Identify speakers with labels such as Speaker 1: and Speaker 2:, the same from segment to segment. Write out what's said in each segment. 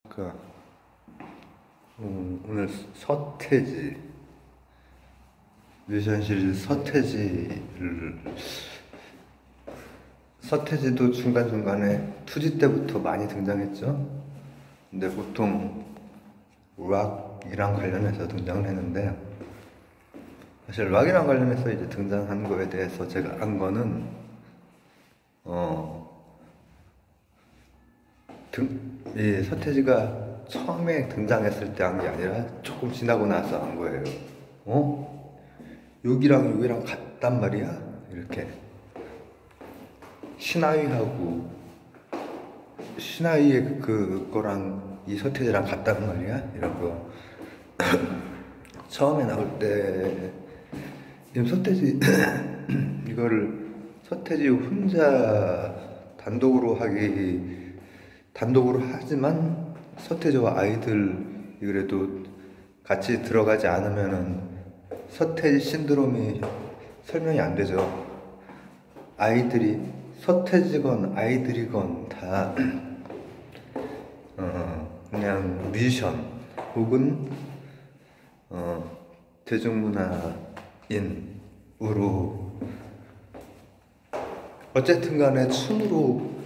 Speaker 1: 그 오늘 서태지 뮤지션 시리즈 서태지도 중간중간에 투지 때부터 많이 등장했죠. 근데 보통 락이랑 관련해서 등장을 했는데, 사실 락이랑 관련해서 이제 등장한 거에 대해서 제가 안 거는 이 서태지가 처음에 등장했을 때 한 게 아니라 조금 지나고 나서 한 거예요. 여기랑 같단 말이야? 이렇게 신하위의 그거랑 이 서태지랑 같단 말이야? 이런 거 처음에 나올 때 지금 이거를 서태지 혼자 단독으로 하지만 서태지와 아이들이 그래도 같이 들어가지 않으면은 서태지 신드롬이 설명이 안 되죠. 아이들이 서태지건 아이들이건 다 그냥 뮤지션 혹은 대중문화인으로 어쨌든 간에 춤으로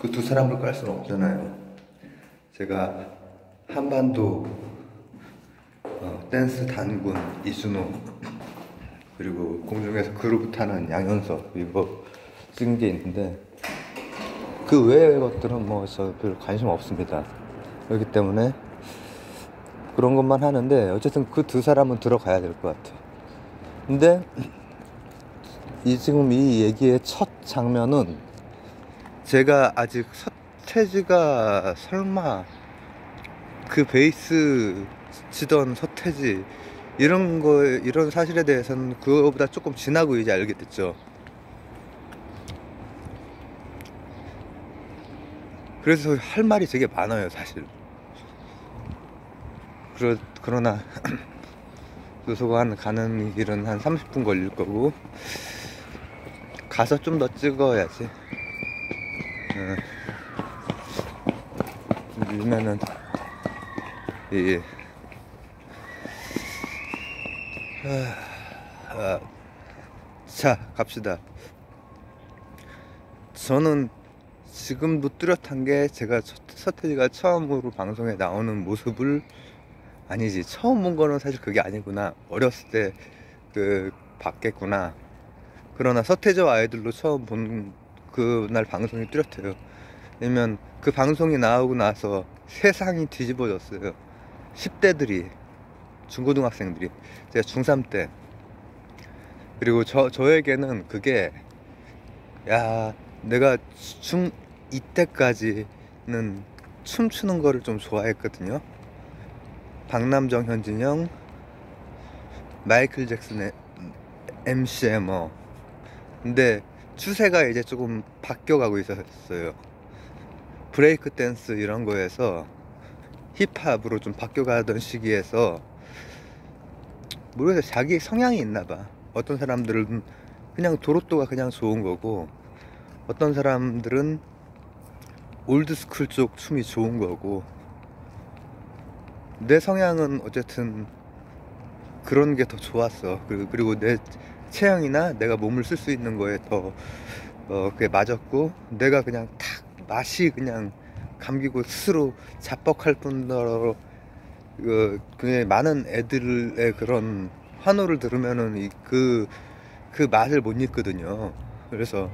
Speaker 1: 그 두 사람을 깔 수는 없잖아요. 제가 한반도 댄스 단군 이순호, 그리고 공중에서 그루브 타는 양현석, 이거 찍은 게 있는데 그 외의 것들은 뭐 저 별 관심 없습니다. 그렇기 때문에 그런 것만 하는데, 어쨌든 그 두 사람은 들어가야 될 것 같아요. 근데 지금 이 얘기의 첫 장면은, 제가 아직 서태지가 설마 그 베이스 치던 서태지 이런 사실에 대해서는 그거보다 조금 지나고 이제 알게 됐죠. 그래서 할 말이 되게 많아요, 사실. 그러나 도서관 가는 길은 한 30분 걸릴 거고, 가서 좀 더 찍어야지. 밀면은 자, 갑시다. 저는 지금도 뚜렷한 게, 제가 서태지가 처음으로 방송에 나오는 모습을, 아니지, 처음 본 거는 사실 그게 아니구나, 어렸을 때 봤겠구나. 그러나 서태지와 아이들로 처음 본 그날 방송이 뚜렷해요. 왜냐면 그 방송이 나오고 나서 세상이 뒤집어졌어요. 10대들이, 중고등학생들이, 제가 중3 때. 그리고 저에게는 그게, 야, 내가 중2 때까지는 춤추는 거를 좀 좋아했거든요. 박남정, 현진영, 마이클 잭슨의 MC 뭐. 근데 추세가 이제 조금 바뀌어가고 있었어요. 브레이크 댄스 이런 거에서 힙합으로 좀 바뀌어가던 시기에서, 모르겠어요, 자기 성향이 있나봐. 어떤 사람들은 그냥 도로또가 그냥 좋은 거고, 어떤 사람들은 올드스쿨 쪽 춤이 좋은 거고, 내 성향은 어쨌든 그런 게 더 좋았어. 그리고 내 체형이나 내가 몸을 쓸 수 있는 거에 더 그게 맞았고, 내가 그냥 탁 맛이 그냥 감기고 스스로 자뻑할 뿐더러 그 많은 애들의 그런 환호를 들으면은 그 맛을 못 잊거든요. 그래서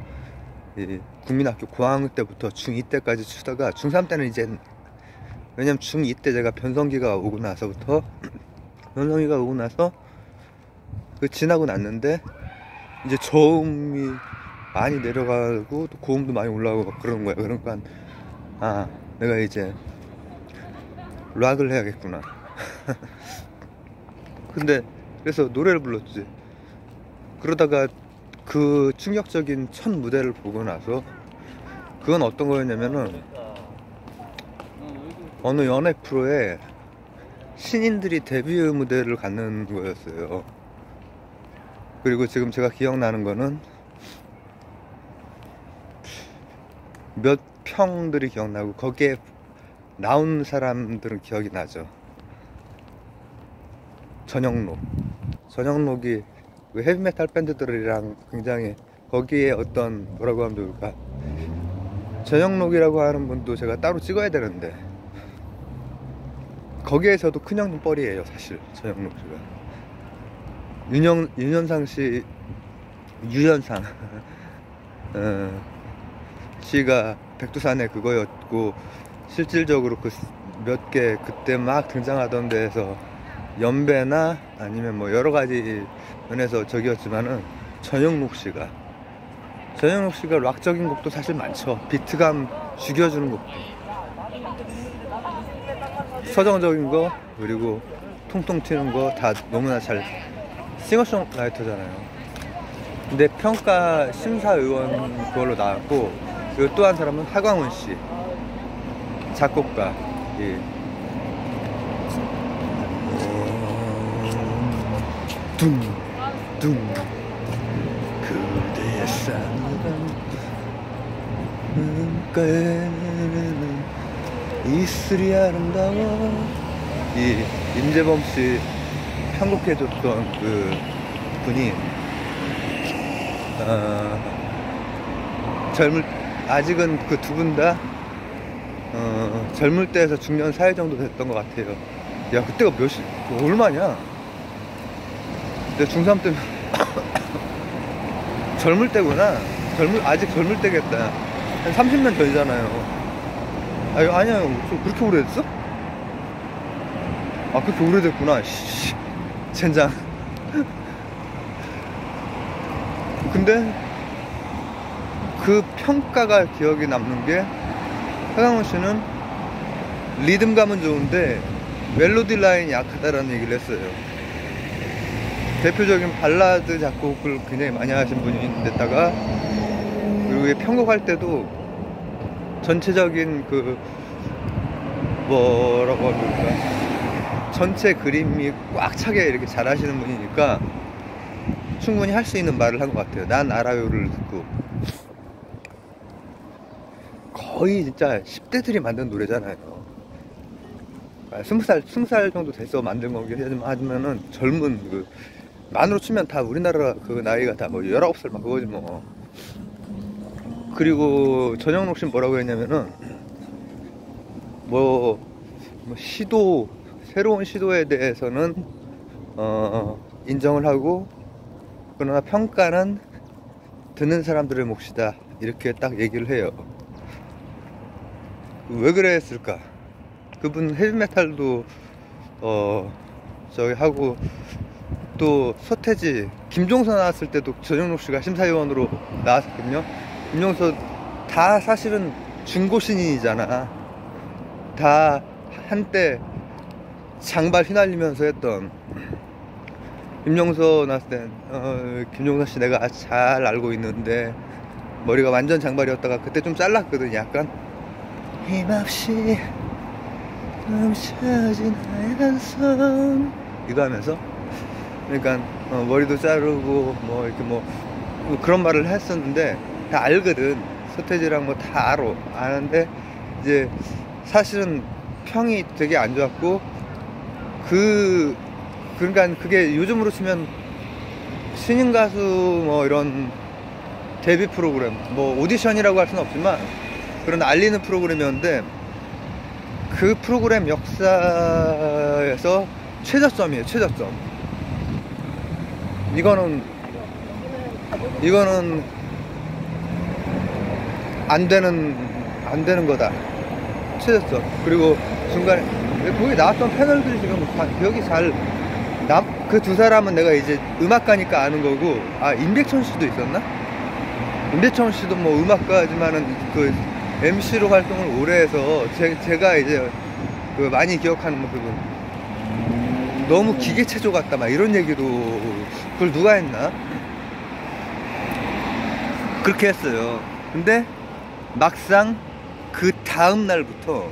Speaker 1: 국민학교 고학년 때부터 중2 때까지 추다가 중3 때는 이제, 왜냐면 중2 때 제가 변성기가 오고 나서 지나고 났는데, 이제 저음이 많이 내려가고 또 고음도 많이 올라가고 막 그러는 거야. 그러니까 내가 이제 락을 해야겠구나. 근데 그래서 노래를 불렀지. 그러다가 그 충격적인 첫 무대를 보고 나서, 그건 어떤 거였냐면은, 어느 연애 프로에 신인들이 데뷔 무대를 갖는 거였어요. 그리고 지금 제가 기억나는 거는 몇 평들이 기억나고, 거기에 나온 사람들은 기억이 나죠. 전영록이 그 헤비메탈 밴드들이랑 굉장히 거기에 어떤 뭐라고 하면 좋을까, 전영록이라고 하는 분도 제가 따로 찍어야 되는데 거기에서도 큰형 뻘이에요 사실. 전영록 씨가 유현상 씨가 백두산에 그거였고, 실질적으로 그 몇 개 그때 막 등장하던 데에서 연배나 아니면 뭐 여러 가지 면에서 저기였지만은 전영록 씨가 락적인 곡도 사실 많죠. 비트감 죽여주는 곡도, 서정적인 거, 그리고 통통 튀는 거 다 너무나 잘, 싱어송라이터잖아요. 근데 평가 심사위원 그걸로 나왔고, 그리고 또 한 사람은 하광훈 씨, 작곡가. 예. 둥둥 그대의 싸늘한 눈가에는 이슬이 아름다워. 이 임재범 씨 편곡해줬던 그 분이 아직은 그 두 분 다 젊을 때에서 중년 사이 정도 됐던 것 같아요. 야, 그때가 얼마냐? 근데 중3 때면 젊을 때구나. 아직 젊을 때겠다. 한 30년 전이잖아요. 아니야, 그렇게 오래됐어? 그렇게 오래됐구나. 젠장. 근데 그 평가가 기억에 남는 게, 하강훈 씨는 리듬감은 좋은데 멜로디 라인이 약하다라는 얘기를 했어요. 대표적인 발라드 작곡을 굉장히 많이 하신 분인데다가, 그리고 편곡할 때도 전체적인 그 뭐라고 할까, 전체 그림이 꽉 차게 이렇게 잘 하시는 분이니까 충분히 할 수 있는 말을 한 것 같아요. 난 알아요를 듣고. 거의 진짜 10대들이 만든 노래잖아요. 20살 정도 돼서 만든 거긴 하지만은 젊은 그 만으로 치면 다 우리나라 그 나이가 다 뭐 19살 막 그거지 뭐. 그리고 전영록 씨는 뭐라고 했냐면은 새로운 시도에 대해서는 인정을 하고, 그러나 평가는 듣는 사람들의 몫이다, 이렇게 딱 얘기를 해요. 왜 그랬을까? 그분 헤비메탈도 저기 하고, 또 서태지, 김종서 나왔을 때도 전영록 씨가 심사위원으로 나왔거든요. 김종서 다 사실은 중고 신인이잖아. 다 한때 장발 휘날리면서 했던. 김종서 나왔을 땐 김종서 씨 내가 잘 알고 있는데, 머리가 완전 장발이었다가 그때 좀 잘랐거든. 약간 힘없이 멈춰진 하얀 손 이거 하면서, 그러니까 머리도 자르고 뭐 이렇게 뭐 그런 말을 했었는데, 다 알거든. 서태지랑 뭐 다 아는데 이제 사실은 평이 되게 안 좋았고, 그러니까 그게 요즘으로 치면 신인 가수 뭐 이런 데뷔 프로그램, 뭐 오디션이라고 할 수는 없지만 그런 알리는 프로그램이었는데, 그 프로그램 역사에서 최저점이에요. 최저점. 이거는 안 되는 거다. 최저점. 그리고 중간에 거기 나왔던 패널들이 지금 다 기억이 잘 그 두 사람은 내가 이제 음악가니까 아는 거고, 임백천 씨도 있었나? 임백천 씨도 뭐 음악가지만은 그 MC로 활동을 오래 해서 제가 이제 그 많이 기억하는 뭐 그분, 너무 기계체조 같다 막 이런 얘기도, 그걸 누가 했나? 그렇게 했어요. 근데 막상 그 다음 날부터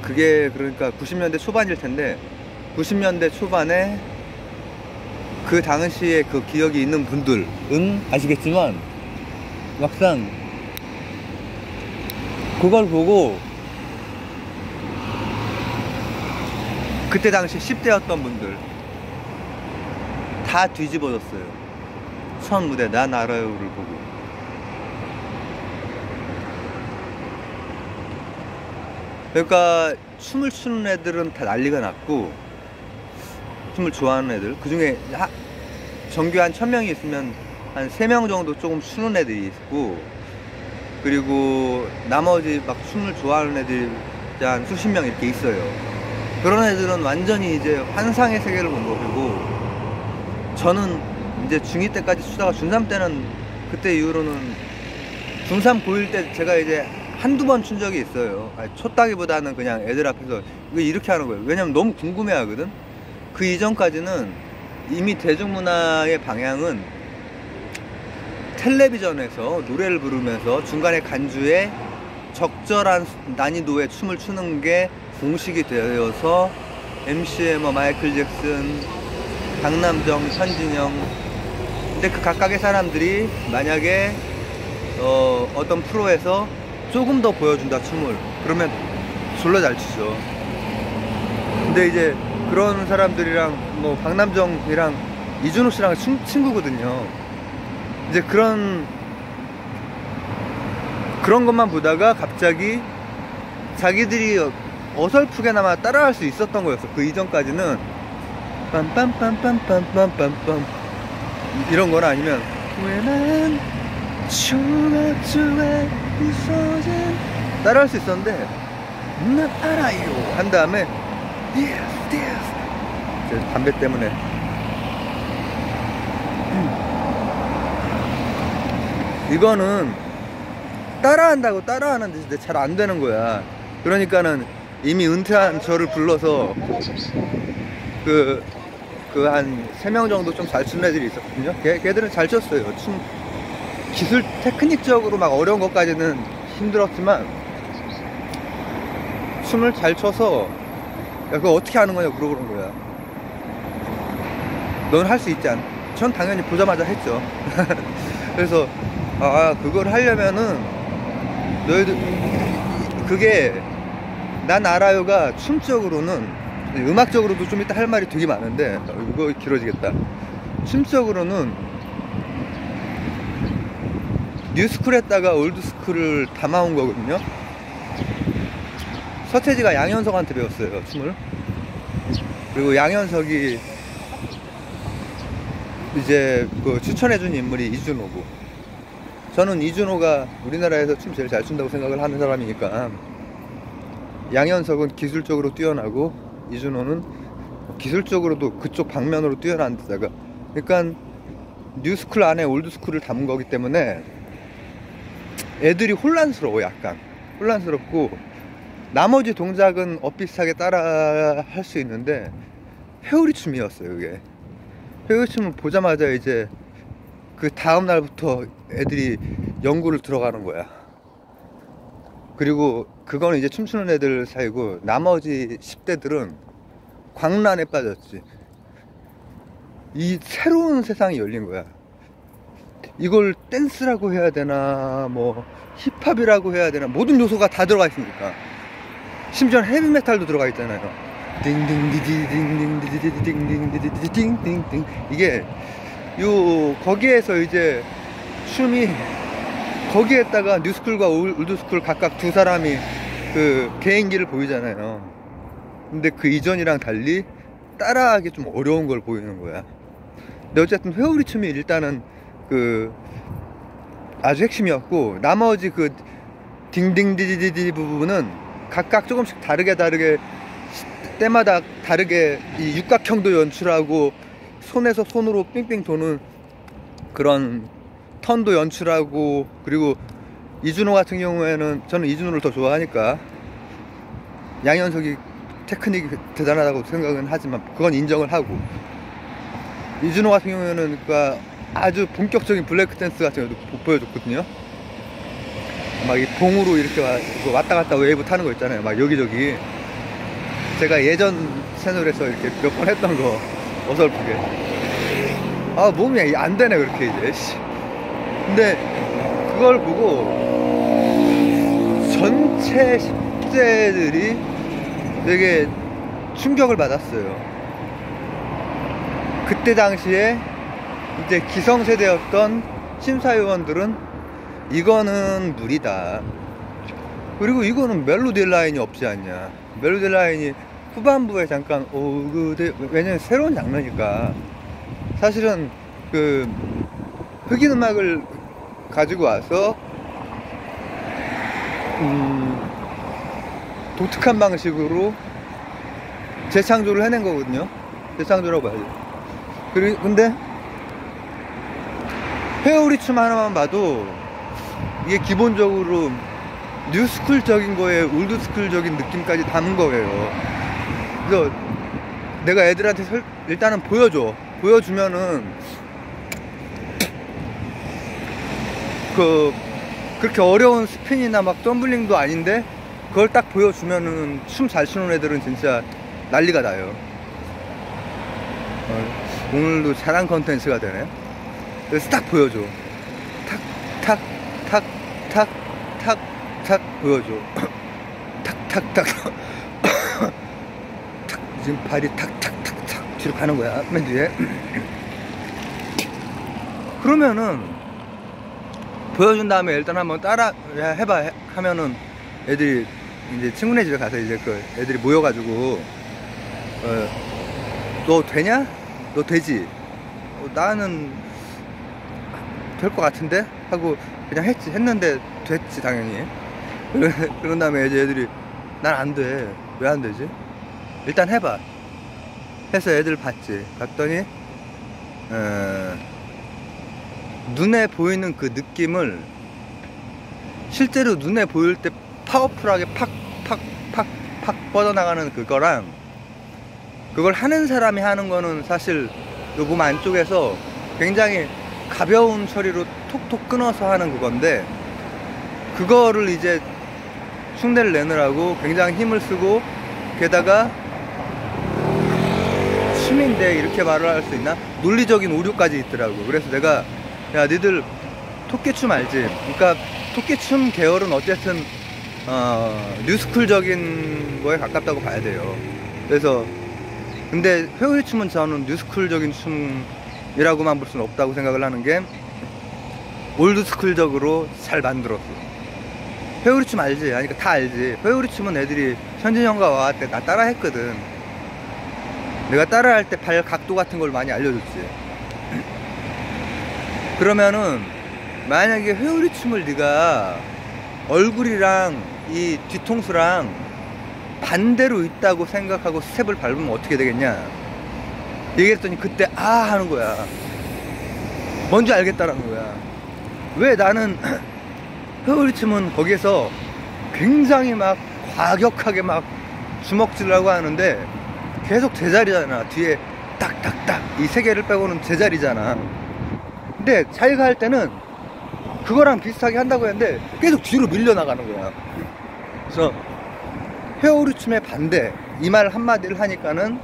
Speaker 1: 그게 그러니까 90년대 초반일 텐데, 90년대 초반에 그 당시에 그 기억이 있는 분들은 아시겠지만, 막상 그걸 보고 그때 당시 10대였던 분들 다 뒤집어졌어요. 첫 무대 난 알아요를 보고. 그러니까 춤을 추는 애들은 다 난리가 났고, 춤을 좋아하는 애들 그 중에 정규 한 1000명이 있으면 한 3명 정도 조금 추는 애들이 있고, 그리고 나머지 막 춤을 좋아하는 애들이 한 수십 명 이렇게 있어요. 그런 애들은 완전히 이제 환상의 세계를 본 거고, 저는 이제 중2 때까지 추다가 중3 때는, 그때 이후로는 중3 고1 때 제가 이제 한두 번 춘 적이 있어요. 아니, 췄다기보다는 그냥 애들 앞에서 이거 이렇게 하는 거예요. 왜냐면 너무 궁금해 하거든. 그 이전까지는 이미 대중문화의 방향은 텔레비전에서 노래를 부르면서 중간에 간주에 적절한 난이도의 춤을 추는 게 공식이 되어서 MC의 뭐 마이클 잭슨, 강남정, 현진영, 근데 그 각각의 사람들이 만약에 어떤 프로에서 조금 더 보여준다 춤을, 그러면 졸라 잘 추죠. 근데 이제 그런 사람들이랑 뭐 박남정이랑 이준호 씨랑 친구거든요. 이제 그런 것만 보다가 갑자기 자기들이 어설프게나마 따라할 수 있었던 거였어. 그 이전까지는 빰빰빰빰빰빰빰빰 이런 거나 아니면 왜난 조각조각 부서진 따라할 수 있었는데, 난 알아요 한 다음에 yes yes, 담배 때문에 이거는 따라한다고 따라하는데 잘 안 되는 거야. 그러니까는 이미 은퇴한 저를 불러서 한 3명 정도 좀 잘 추는 애들이 있었거든요. 걔들은 잘 췄어요. 춤 기술 테크닉적으로 막 어려운 것까지는 힘들었지만 춤을 잘 춰서, 야 그거 어떻게 하는 거냐 물어보는 거야. 넌 할 수 있지 않아? 전 당연히 보자마자 했죠. 그래서 그걸 하려면은 너희들, 그게 난 알아요가 춤적으로는, 음악적으로도 좀 이따 할 말이 되게 많은데 이거 길어지겠다. 춤적으로는 뉴스쿨 했다가 올드스쿨을 담아온 거거든요. 서태지가 양현석한테 배웠어요 춤을. 그리고 양현석이 이제 그 추천해준 인물이 이준호고, 저는 이준호가 우리나라에서 춤 제일 잘 춘다고 생각을 하는 사람이니까, 양현석은 기술적으로 뛰어나고 이준호는 기술적으로도 그쪽 방면으로 뛰어난 데다가, 그러니까 뉴스쿨 안에 올드스쿨을 담은 거기 때문에 애들이 혼란스러워. 약간 혼란스럽고, 나머지 동작은 엇비슷하게 따라 할 수 있는데 회오리 춤이었어요 그게. 회오리 춤을 보자마자 이제 그 다음 날부터 애들이 연구를 들어가는 거야. 그리고 그거는 이제 춤추는 애들 사이고, 나머지 10대들은 광란에 빠졌지. 이 새로운 세상이 열린 거야. 이걸 댄스라고 해야 되나 뭐 힙합이라고 해야 되나, 모든 요소가 다 들어가 있으니까. 심지어 헤비메탈도 들어가 있잖아요. 띵띵디디딩딩디디딩딩디디딩딩. 이게 거기에서 이제 춤이, 거기에다가 뉴스쿨과 올드스쿨 각각 두 사람이 그 개인기를 보이잖아요. 근데 그 이전이랑 달리 따라하기 좀 어려운 걸 보이는 거야. 근데 어쨌든 회오리 춤이 일단은 그 아주 핵심이었고, 나머지 그 딩딩디디디 부분은 각각 조금씩 다르게 때마다 다르게 이 육각형도 연출하고, 손에서 손으로 삥삥 도는 그런 턴도 연출하고, 그리고 이준호 같은 경우에는, 저는 이준호를 더 좋아하니까 양현석이 테크닉이 대단하다고 생각은 하지만 그건 인정을 하고, 이준호 같은 경우에는 그러니까 아주 본격적인 블레이크 댄스 같은 것도 보여줬거든요. 막 이 봉으로 이렇게 왔다 갔다 웨이브 타는 거 있잖아요. 막 여기저기. 제가 예전 채널에서 이렇게 몇 번 했던 거 어설프게. 몸이 안 되네 그렇게 이제. 근데 그걸 보고 전체 10대들이 되게 충격을 받았어요. 그때 당시에 이제 기성세대였던 심사위원들은 이거는 무리다. 그리고 이거는 멜로디 라인이 없지 않냐. 멜로디 라인이 후반부에 잠깐 왜냐면 새로운 장르니까. 사실은 그 흑인 음악을 가지고 와서 독특한 방식으로 재창조를 해낸 거거든요. 재창조라고 봐야죠. 근데 회오리 춤 하나만 봐도 이게 기본적으로 뉴스쿨적인 거에 올드스쿨적인 느낌까지 담은 거예요. 그래서 내가 애들한테 일단은 보여주면은 그렇게 어려운 스핀이나 막 덤블링도 아닌데 그걸 딱 보여주면은 춤 잘 추는 애들은 진짜 난리가 나요. 오늘도 자랑 컨텐츠가 되네. 그래서 딱 보여줘. 탁 보여줘. 탁 지금 발이 탁 뒤로 가는 거야. 맨 뒤에. 그러면은 보여준 다음에 일단 한번 따라 해봐 하면은 애들이 이제 친구네 집에 가서 이제 그 애들이 모여가지고 너 되냐? 너 되지? 나는 될 것 같은데? 하고 그냥 했는데 됐지 당연히. 그런 다음에 이제 애들이 난 안 돼. 왜 안 되지? 일단 해봐 해서 애들 봤더니 눈에 보이는 그 느낌을 실제로 눈에 보일 때 파워풀하게 팍 뻗어나가는 그거랑 그걸 하는 사람이 하는 거는 사실 요 몸 안쪽에서 굉장히 가벼운 처리로 톡톡 끊어서 하는 그건데 그거를 이제 흉내를 내느라고 굉장히 힘을 쓰고 게다가 춤인데 이렇게 말을 할 수 있나? 논리적인 오류까지 있더라고. 그래서 내가 야 니들 토끼춤 알지? 그러니까 토끼춤 계열은 어쨌든 뉴스쿨적인 거에 가깝다고 봐야 돼요. 그래서 근데 회오리 춤은 저는 뉴스쿨적인 춤이라고만 볼 수는 없다고 생각을 하는 게 올드스쿨적으로 잘 만들었어. 회오리 춤 알지? 아니 다 알지. 회오리 춤은 애들이 현진영과 와와 때 나 따라 했거든. 내가 따라 할 때 발 각도 같은 걸 많이 알려줬지. 그러면은 만약에 회오리 춤을 네가 얼굴이랑 이 뒤통수랑 반대로 있다고 생각하고 스텝을 밟으면 어떻게 되겠냐 얘기했더니 그때 하는 거야. 뭔지 알겠다라는 거야. 왜 나는 회오리 춤은 거기에서 굉장히 막 과격하게 막 주먹질하고 하는데 계속 제자리잖아. 뒤에 딱딱딱 이 세 개를 빼고는 제자리잖아. 근데 자기가 할 때는 그거랑 비슷하게 한다고 했는데 계속 뒤로 밀려나가는 거야. 그래서 회오리 춤의 반대 이 말 한마디를 하니까는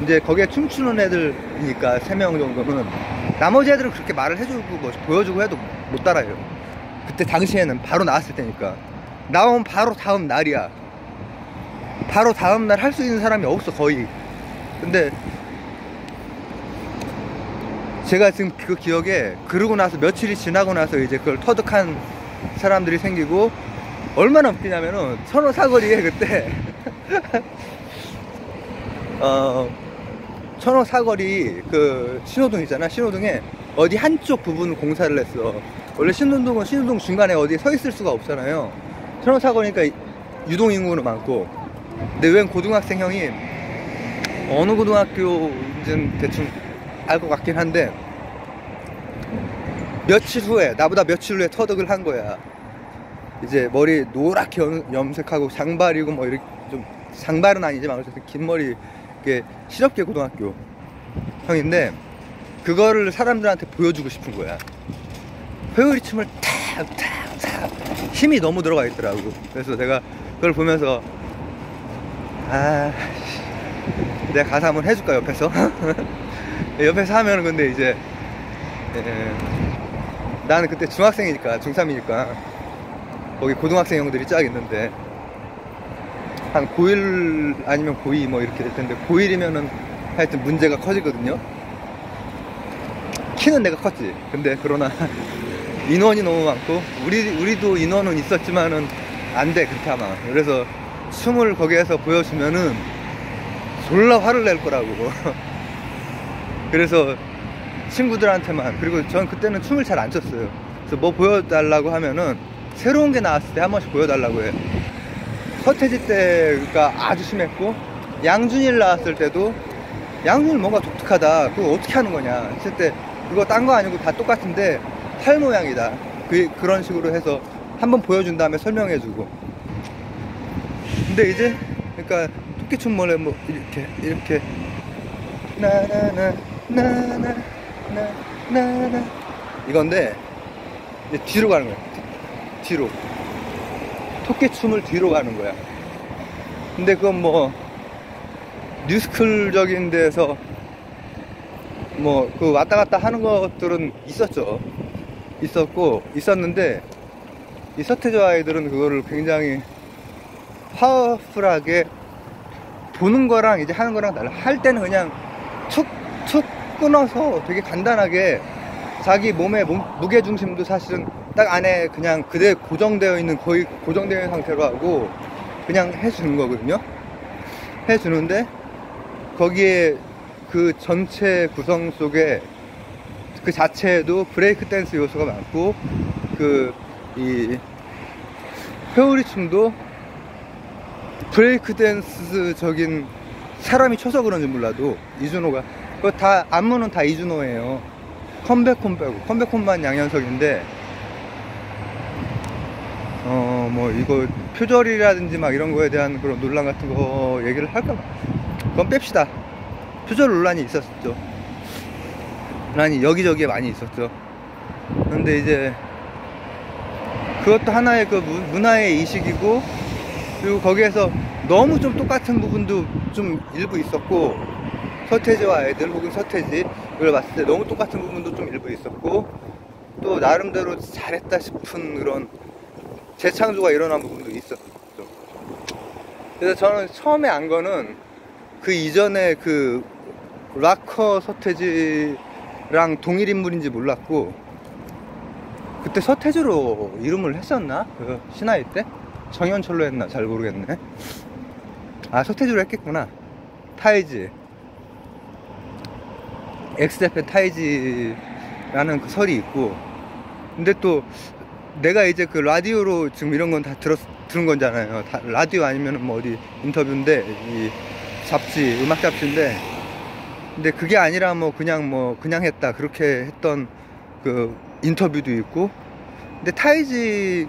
Speaker 1: 이제 거기에 춤추는 애들이니까 3명 정도는 나머지 애들은 그렇게 말을 해주고 뭐 보여주고 해도 못 따라해요. 그때 당시에는 바로 나왔을 때니까. 나오면 바로 다음 날이야. 바로 다음 날 할 수 있는 사람이 없어 거의. 근데 제가 지금 그 기억에 그러고 나서 며칠이 지나고 나서 이제 그걸 터득한 사람들이 생기고 얼마나 웃기냐면은 선호 사거리에 그때 천호 사거리 그 신호등 있잖아. 신호등에 어디 한쪽 부분 공사를 했어. 원래 신호등 중간에 어디 서 있을 수가 없잖아요. 천호 사거리니까 유동인구는 많고. 근데 웬 고등학생 형이 어느 고등학교인지는 대충 알 것 같긴 한데 며칠 후에 나보다 며칠 후에 터득을 한 거야. 이제 머리 노랗게 염색하고 장발이고 뭐 이렇게 좀 장발은 아니지만 어쨌든 긴 머리 이렇게 실업계 고등학교 형인데 그거를 사람들한테 보여주고 싶은 거야. 회오리 춤을 탁탁탁 힘이 너무 들어가 있더라고. 그래서 내가 그걸 보면서 내가 가서 한번 해줄까 옆에서? 옆에서 하면은 근데 이제 나는 그때 중학생이니까 중3이니까 거기 고등학생 형들이 쫙 있는데, 한 고1 아니면 고2 뭐 이렇게 될 텐데, 고1이면은 하여튼 문제가 커지거든요. 키는 내가 컸지. 근데 그러나 인원이 너무 많고, 우리도 인원은 있었지만은 안 돼, 그렇게 하면. 그래서 춤을 거기에서 보여주면은 졸라 화를 낼 거라고. 그래서 친구들한테만, 그리고 전 그때는 춤을 잘 안 췄어요. 그래서 뭐 보여달라고 하면은 새로운 게 나왔을 때 한 번씩 보여달라고 해. 서태지 때가 아주 심했고, 양준일 나왔을 때도 양준일 뭔가 독특하다, 그거 어떻게 하는 거냐 했을 때, 그거 딴 거 아니고 다 똑같은데 팔 모양이다, 그런 식으로 해서 한번 보여준 다음에 설명해주고. 근데 이제 그러니까 토끼춤 원래 뭐 이렇게 나나나 나나 나나 이건데, 이제 뒤로 가는 거야. 뒤로 토끼춤을 뒤로 가는 거야. 근데 그건 뭐 뮤지컬적인 데서 뭐 그 왔다 갔다 하는 것들은 있었는데, 이 서태지 아이들은 그거를 굉장히 파워풀하게, 보는 거랑 이제 하는 거랑 달라. 할 때는 그냥 툭툭 끊어서 되게 간단하게, 자기 몸의 무게중심도 사실은 딱 안에 그냥 그대 고정되어 있는, 거의 고정되어 있는 상태로 하고 그냥 해주는 거거든요. 해주는데 거기에 그 전체 구성 속에 그 자체에도 브레이크 댄스 요소가 많고, 이 회오리 춤도 브레이크 댄스적인, 사람이 쳐서 그런지 몰라도 이준호가, 그거 다 안무는 다 이준호예요. 컴백홈 빼고. 컴백홈만 양현석인데, 뭐 이거 표절이라든지 막 이런 거에 대한 그런 논란 같은 거 얘기를 할까 봐 그건 뺍시다. 표절 논란이 있었죠. 논란이 여기저기에 많이 있었죠. 근데 이제 그것도 하나의 그 문화의 이식이고, 그리고 거기에서 너무 좀 똑같은 부분도 좀 일부 있었고, 서태지와 애들 혹은 서태지를 봤을 때 너무 똑같은 부분도 좀 일부 있었고, 또 나름대로 잘했다 싶은 그런 재창조가 일어난 부분도 있었죠. 그래서 저는 처음에 안 거는 그 이전에 그 락커 서태지랑 동일 인물인지 몰랐고, 그때 서태지로 이름을 했었나? 그 신화일 때? 정현철로 했나? 잘 모르겠네. 아, 서태지로 했겠구나. 타이지, 엑스제팬 타이지라는 그 설이 있고. 근데 또 내가 이제 그 라디오로 지금 이런 건 다 들은 거잖아요. 다 라디오 아니면 뭐 어디 인터뷰인데, 이 잡지, 음악 잡지인데, 근데 그게 아니라 뭐 그냥 했다, 그렇게 했던 그 인터뷰도 있고. 근데 타이지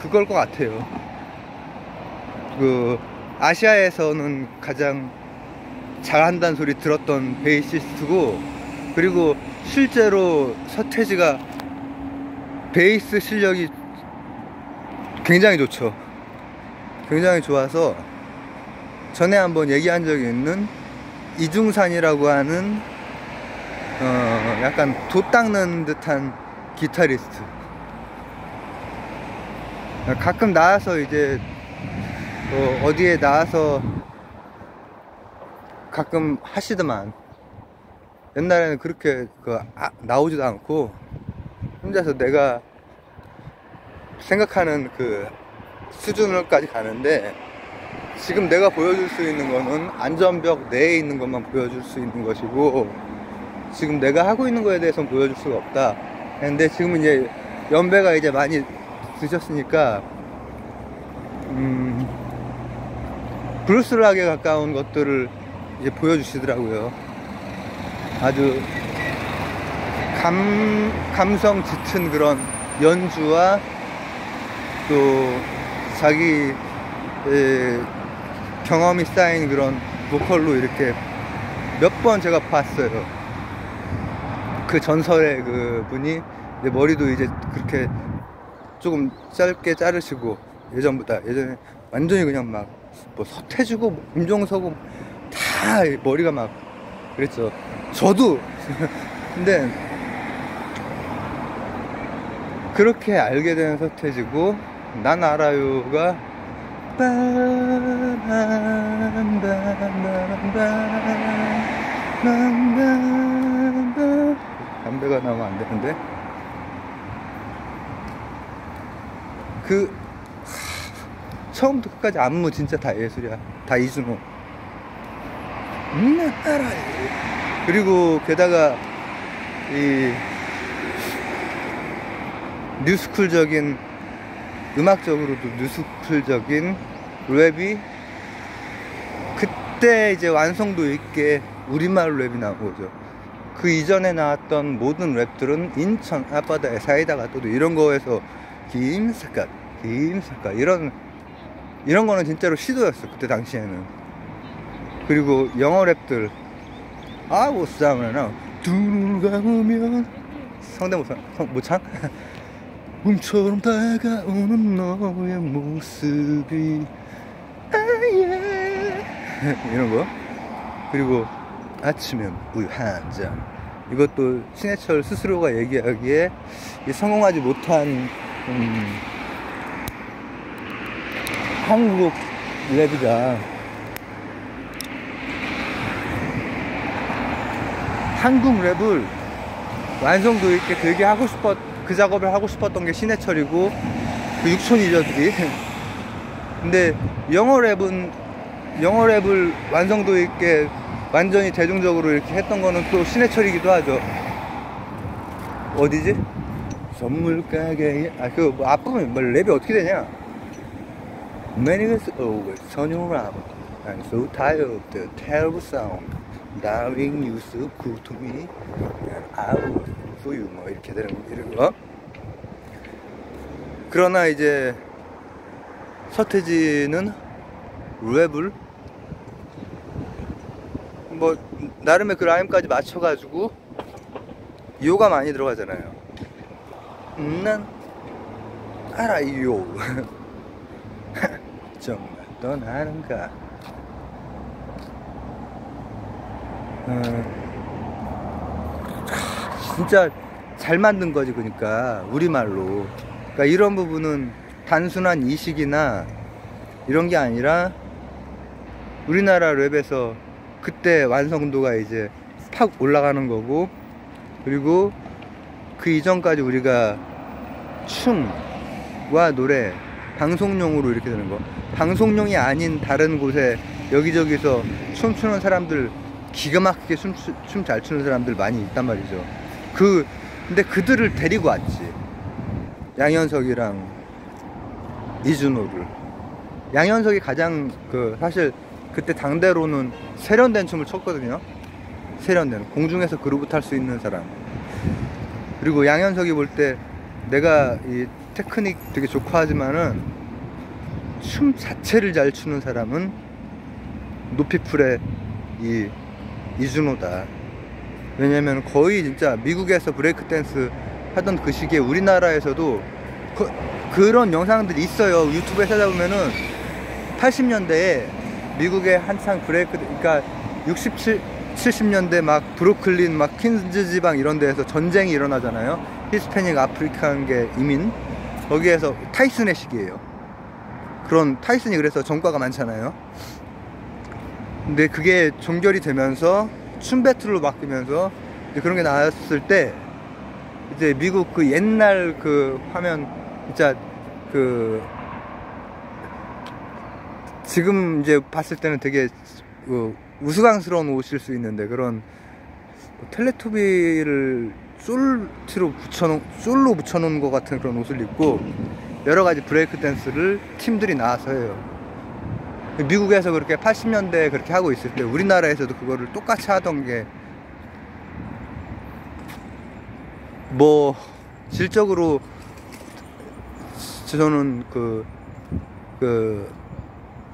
Speaker 1: 그걸 것 같아요. 그 아시아에서는 가장 잘한다는 소리 들었던 베이시스트고, 그리고 실제로 서태지가 베이스 실력이 굉장히 좋죠. 굉장히 좋아서 전에 한번 얘기한 적이 있는 이중산이라고 하는 약간 돛 닦는 듯한 기타리스트, 가끔 나와서 이제 어디에 나와서 가끔 하시더만, 옛날에는 그렇게 나오지도 않고 혼자서 내가 생각하는 그 수준을까지 가는데, 지금 내가 보여줄 수 있는 거는 안전벽 내에 있는 것만 보여줄 수 있는 것이고, 지금 내가 하고 있는 거에 대해서는 보여줄 수가 없다. 근데 지금은 이제 연배가 이제 많이 드셨으니까 브루스락에 가까운 것들을 이제 보여주시더라고요. 아주 감성 짙은 그런 연주와, 또 자기 경험이 쌓인 그런 보컬로 이렇게 몇 번 제가 봤어요. 그 전설의 그 분이 이제 머리도 이제 그렇게 조금 짧게 자르시고, 예전에 완전히 그냥 막 뭐 서태지고 뭐 김종서고 다 머리가 막 그랬죠. 저도. 근데 그렇게 알게 된 서태지고, 난 알아요가 담배가 나오면 안 되는데 처음부터 끝까지 안무 진짜 다 예술이야. 다 이준호. 난 알아요. 그리고 게다가 이 뉴스쿨적인, 음악적으로도 뉴스쿨적인 랩이 그때 이제 완성도 있게 우리말 랩이 나온 거죠. 그 이전에 나왔던 모든 랩들은 인천 앞바다에 사이다가 떠도 이런 거에서 김삿갓 이런 거는 진짜로 시도였어 그때 당시에는. 그리고 영어 랩들 아우싸우나 둘가 오면 성대모사 모창 꿈처럼 다가오는 너의 모습이 이런 거. 그리고 아침엔 우유 한 잔, 이것도 신해철 스스로가 얘기하기에 성공하지 못한 한국 랩이다. 한국 랩을 완성도 있게 되게 하고 그 작업을 하고 싶었던 게 신해철이고 그 육촌이저들이. 근데 영어 랩을 완성도 있게 완전히 대중적으로 이렇게 했던 거는 또 신해철이기도 하죠. 어디지? 선물 가게에 뭐 앞부분 뭐 랩이 어떻게 되냐? Many years always turn around. I'm so tired of the terrible sound. Darling, you so good to me. And I will for you. 뭐 이렇게 되는 이런 거. 그러나 이제 서태지는 랩을 뭐 나름의 그 라임까지 맞춰가지고 요가 많이 들어가잖아요. 난 알아요. 정말 떠나는가. 진짜 잘 만든 거지. 그러니까 우리말로. 그러니까 이런 부분은 단순한 이식이나 이런 게 아니라 우리나라 랩에서 그때 완성도가 이제 팍 올라가는 거고, 그리고 그 이전까지 우리가 춤과 노래 방송용으로 이렇게 되는 거, 방송용이 아닌 다른 곳에 여기저기서 춤추는 사람들, 기가 막히게 춤 잘 추는 사람들 많이 있단 말이죠. 근데 그들을 데리고 왔지. 양현석이랑 이준호를. 양현석이 가장 사실 그때 당대로는 세련된 춤을 췄거든요. 세련된, 공중에서 그루브 탈 수 있는 사람. 그리고 양현석이 볼 때 내가 이 테크닉 되게 좋고 하지만은 춤 자체를 잘 추는 사람은 노피플의 이준호다. 왜냐면 거의 진짜 미국에서 브레이크 댄스 하던 그 시기에 우리나라에서도 그런 영상들이 있어요. 유튜브에 찾아보면은 80년대에 미국의 한창 그러니까 70년대 막 브루클린, 막 퀸즈 지방 이런 데에서 전쟁이 일어나잖아요. 히스패닉 아프리카계 이민. 거기에서 타이슨의 시기예요. 그런 타이슨이 그래서 전과가 많잖아요. 근데 그게 종결이 되면서 춤 배틀로 바뀌면서 이제 그런 게 나왔을 때 이제 미국 그 옛날 그 화면 진짜 지금 이제 봤을 때는 되게 우스꽝스러운 옷일 수 있는데, 그런 텔레토비를 솔로 붙여놓은 것 같은 그런 옷을 입고 여러가지 브레이크 댄스를 팀들이 나와서 해요. 미국에서 그렇게 80년대에 그렇게 하고 있을 때 우리나라에서도 그거를 똑같이 하던 게 뭐 질적으로 저는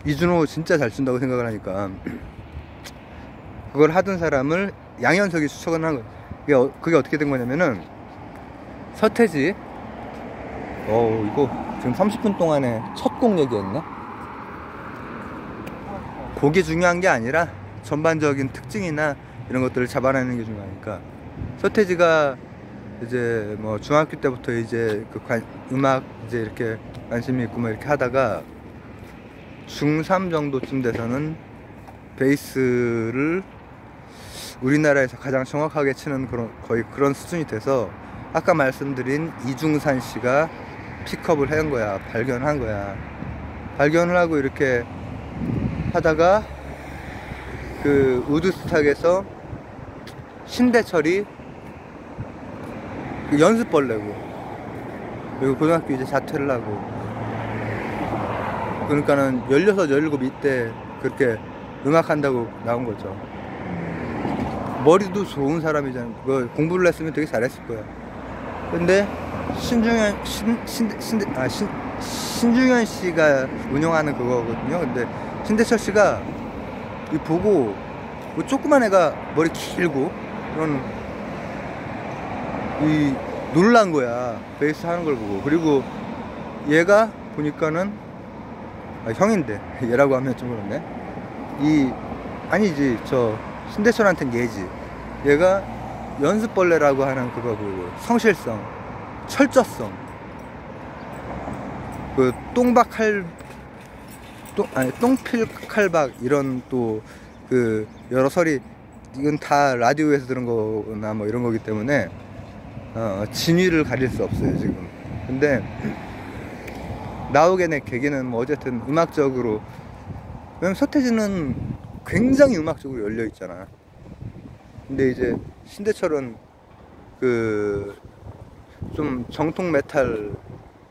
Speaker 1: 이준호 진짜 잘 춘다고 생각을 하니까 그걸 하던 사람을 양현석이 추천을 한 거예요. 그게 어떻게 된 거냐면은 서태지 이거 지금 30분 동안에 첫 곡 얘기했나? 곡이 중요한 게 아니라 전반적인 특징이나 이런 것들을 잡아내는 게 중요하니까, 서태지가 이제 뭐 중학교 때부터 이제 음악 이제 이렇게 관심이 있고 뭐 이렇게 하다가 중3 정도쯤 돼서는 베이스를 우리나라에서 가장 정확하게 치는 거의 그런 수준이 돼서 아까 말씀드린 이중산 씨가 픽업을 한 거야. 발견한 거야. 발견을 하고 이렇게 하다가 그 우드스탁에서 신대철이 그 연습벌레고, 그리고 고등학교 이제 자퇴를 하고, 그러니까는 16, 17 이때 그렇게 음악한다고 나온 거죠. 머리도 좋은 사람이잖아. 그거 공부를 했으면 되게 잘했을 거야. 근데 신중현 씨가 운영하는 그거거든요. 근데 신대철 씨가 이 보고 뭐 조그만 애가 머리 길고 그런 이 놀란 거야. 베이스 하는 걸 보고. 그리고 얘가 보니까는 형인데 얘라고 하면 좀 그런데 아니지, 저 신대철한테는 얘지. 얘가 연습벌레라고 하는 그거 보고 성실성, 철저성, 그 똥필칼박 이런 또 그 여러 설이, 이건 다 라디오에서 들은 거나 뭐 이런 거기 때문에 진위를 가릴 수 없어요 지금. 근데 나오게 된 계기는 뭐 어쨌든 음악적으로, 왜냐면 서태지는 굉장히 음악적으로 열려 있잖아. 근데 이제 신대철은 그 좀 정통 메탈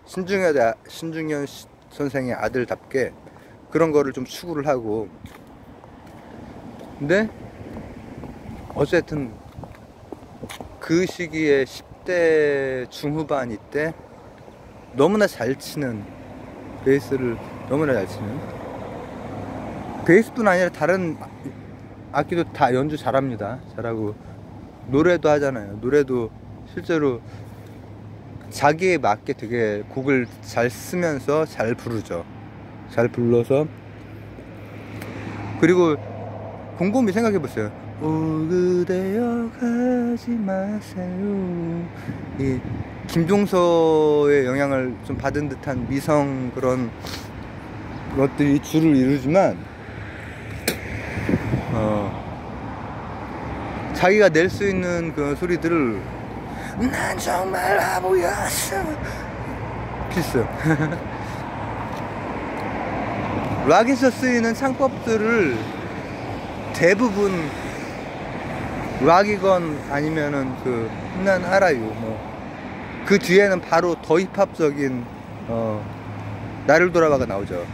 Speaker 1: 신중현 선생의 아들답게 그런 거를 좀 추구를 하고. 근데 어쨌든 그 시기에 10대 중후반 이때 너무나 잘 치는, 베이스를 너무나 잘 치는, 베이스뿐 아니라 다른 악기도 다 연주 잘합니다. 잘하고 노래도 하잖아요. 노래도 실제로 자기에 맞게 되게 곡을 잘 쓰면서 잘 부르죠. 잘 불러서. 그리고 곰곰이 생각해보세요. 오 그대여 가지 마세요. 이 김종서의 영향을 좀 받은 듯한 미성 그런 것들이 주를 이루지만 자기가 낼 수 있는 그 소리들을 난 정말 바보였어 필수. 락에서 쓰이는 창법들을 대부분 락이건 아니면은 난 알아요. 뭐 그 뒤에는 바로 더 힙합적인 나를 돌아봐가 나오죠.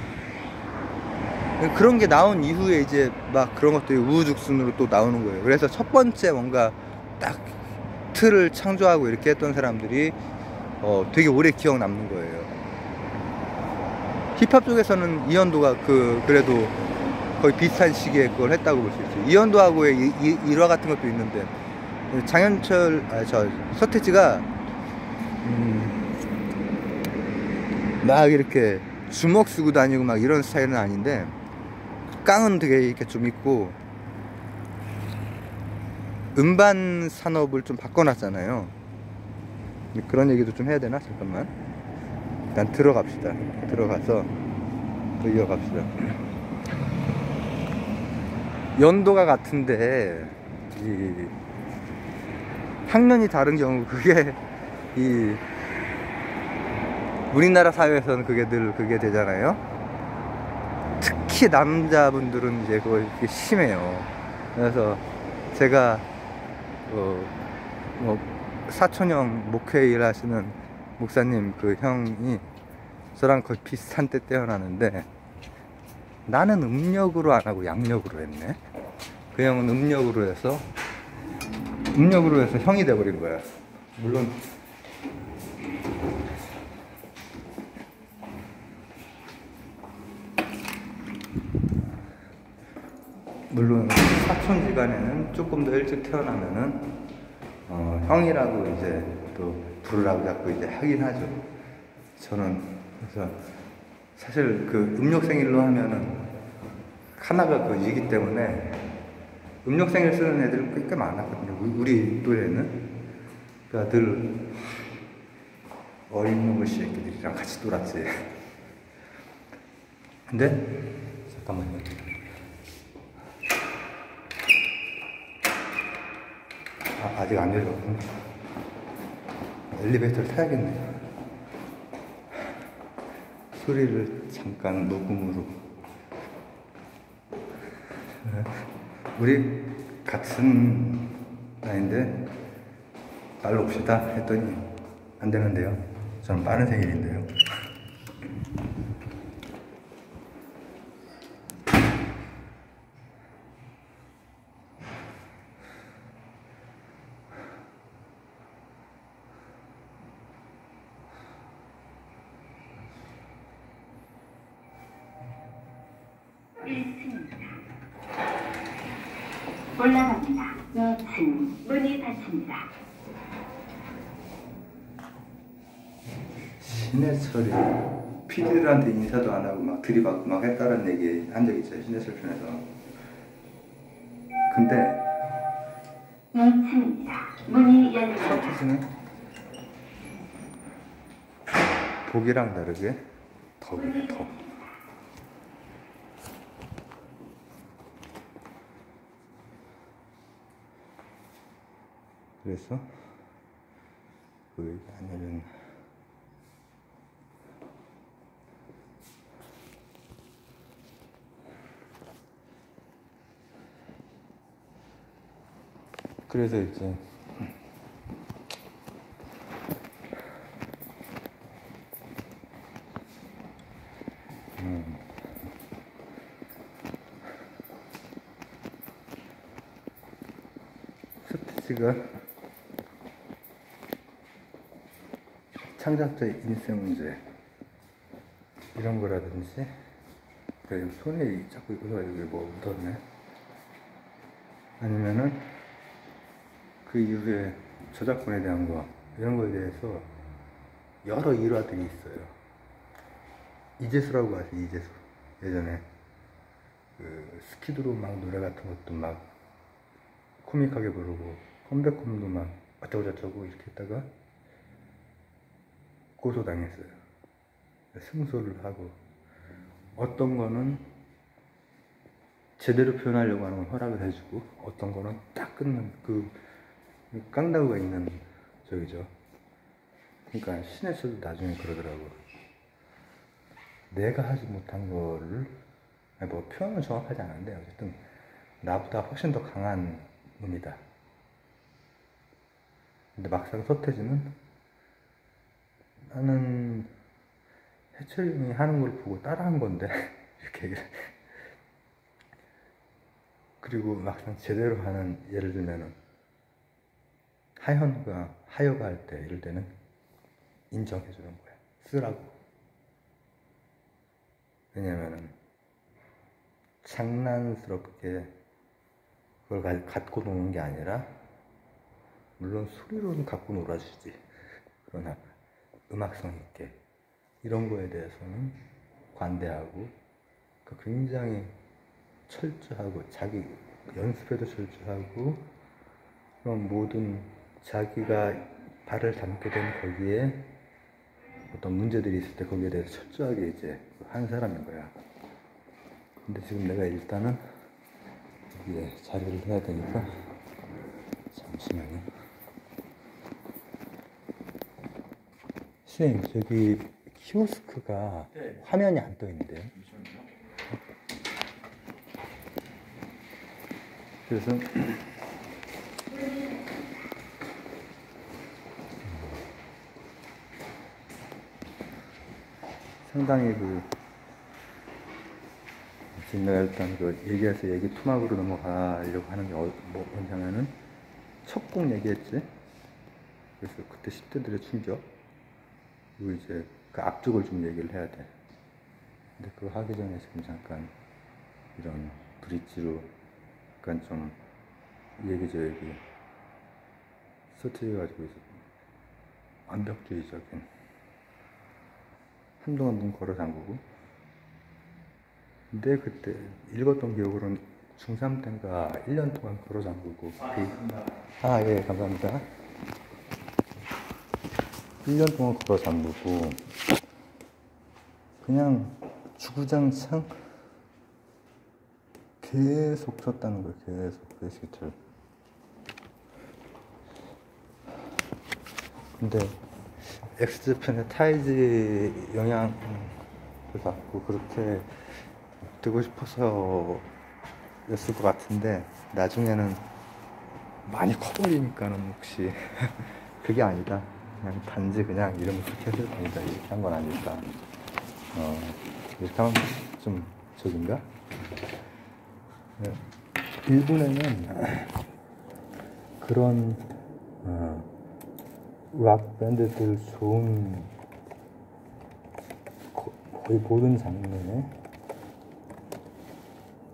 Speaker 1: 그런 게 나온 이후에 이제 막 그런 것들이 우후죽순으로 또 나오는 거예요. 그래서 첫 번째 뭔가 딱 틀을 창조하고 이렇게 했던 사람들이 되게 오래 기억 남는 거예요. 힙합 쪽에서는 이현도가 그래도 거의 비슷한 시기에 그걸 했다고 볼 수 있어요. 이현도하고의 일화 같은 것도 있는데, 서태지가 막 이렇게 주먹 쓰고 다니고 막 이런 스타일은 아닌데, 깡은 되게 이렇게 좀 있고, 음반 산업을 좀 바꿔놨잖아요. 그런 얘기도 좀 해야 되나? 잠깐만. 일단 들어갑시다. 들어가서 또 이어갑시다. 연도가 같은데 이 학년이 다른 경우, 그게 우리나라 사회에서는 그게 늘 그게 되잖아요. 특히 남자분들은 이제 그거 이렇게 심해요. 그래서 제가 사촌형 목회 일 하시는 목사님 그 형이 저랑 거의 비슷한 때 태어나는데, 나는 음력으로 안 하고 양력으로 했네. 그 형은 음력으로 해서 형이 돼버린 거야. 물론 사촌지간에는 조금 더 일찍 태어나면은 형이라고 이제 또 부르라고 자꾸 이제 하긴 하죠. 저는 그래서 사실 그 음력생일로 하면은 하나가 이기 때문에 음력생일 쓰는 애들 꽤 많았거든요. 우리 또래는. 그러니까 늘 어린 놈의 새끼들이랑 같이 놀았지. 근데 잠깐만요. 아직 안 내려왔구나. 엘리베이터를 타야겠네요. 소리를 잠깐 녹음으로. 우리 같은 나이인데 말로 봅시다 했더니 안 되는데요. 저는 빠른 생일인데요.
Speaker 2: 올라갑니다. 2층 문이 닫힙니다.
Speaker 1: 신해철이 PD들한테 인사도 안 하고 막 들이받고 막 했다는 얘기 한 적 있어요. 신해철 편에서. 근데
Speaker 2: 2층입니다. 문이 열립니다.
Speaker 1: 서태지는 보기랑 다르게 더 그래, 더. 그래서 그 얘기하냐면 그래서 이제 스피치가 창작자의 인생 문제 이런 거라든지 손에 자꾸 이거 여기 뭐 묻었네. 아니면은 그 이후에 저작권에 대한 거 이런 거에 대해서 여러 일화들이 있어요. 이재수라고 아세요? 이재수. 예전에 그 스키드로 막 노래 같은 것도 막 코믹하게 부르고 컴백홈도 막 어쩌고저쩌고 이렇게 했다가 고소당했어요. 승소를 하고 어떤 거는 제대로 표현하려고 하는 건 허락을 해주고 어떤 거는 딱 끊는 그 깡다구가 있는 저기죠. 그러니까 신해철도 나중에 그러더라고. 내가 하지 못한 거를 뭐 표현은 정확하지 않은데 어쨌든 나보다 훨씬 더 강한 놈이다. 근데 막상 서태지는 나는 해철이 형이 하는 걸 보고 따라한 건데 이렇게 얘기를. 그리고 막상 제대로 하는, 예를 들면은 하여가 할 때 이럴 때는 인정해 주는 거야. 쓰라고. 왜냐면은 장난스럽게 그걸 갖고 노는 게 아니라, 물론 소리로는 갖고 놀아주지. 그러나 음악성 있게 이런 거에 대해서는 관대하고 굉장히 철저하고 자기 연습에도 철저하고 그런 모든 자기가 발을 담게 된 거기에 어떤 문제들이 있을 때 거기에 대해서 철저하게 이제 한 사람인 거야. 근데 지금 내가 일단은 여기에 자리를 해야 되니까 잠시만요. 선생님, 저기 키오스크가 화면이 안 떠 있는데요. 그래서 상당히 지금 내가 일단 얘기해서 얘기 토막으로 넘어가려고 하는 게 뭐냐면은 첫 곡 얘기했지. 그래서 그때 10대들의 충격, 그리고 이제 그 앞쪽을 좀 얘기를 해야 돼. 근데 그거 하기 전에 지금 잠깐 이런 브릿지로 약간 좀 얘기저얘기 서투리 가지고 있어. 완벽주의적인, 한동안 눈 걸어 잠그고. 근데 그때 읽었던 기억으로는 중3 때인가 1년 동안 걸어 잠그고. 예, 감사합니다. 1년 동안 걸어 잠그고 그냥 주구장창 계속 쳤다는 거예요. 계속 베이스기타를. 근데 엑스제팬의 타이즈 영향을 받고 그렇게 되고 싶어서 였을 것 같은데 나중에는 많이 커버리니까는 혹시 그게 아니다. 그냥 단지 그냥 이름을 그렇게 해도 됩니다. 이렇게 한 건 아닐까. 이렇게 하면 좀 저긴가? 네. 일본에는 그런 락 밴드들 좋은 거의 모든 장르의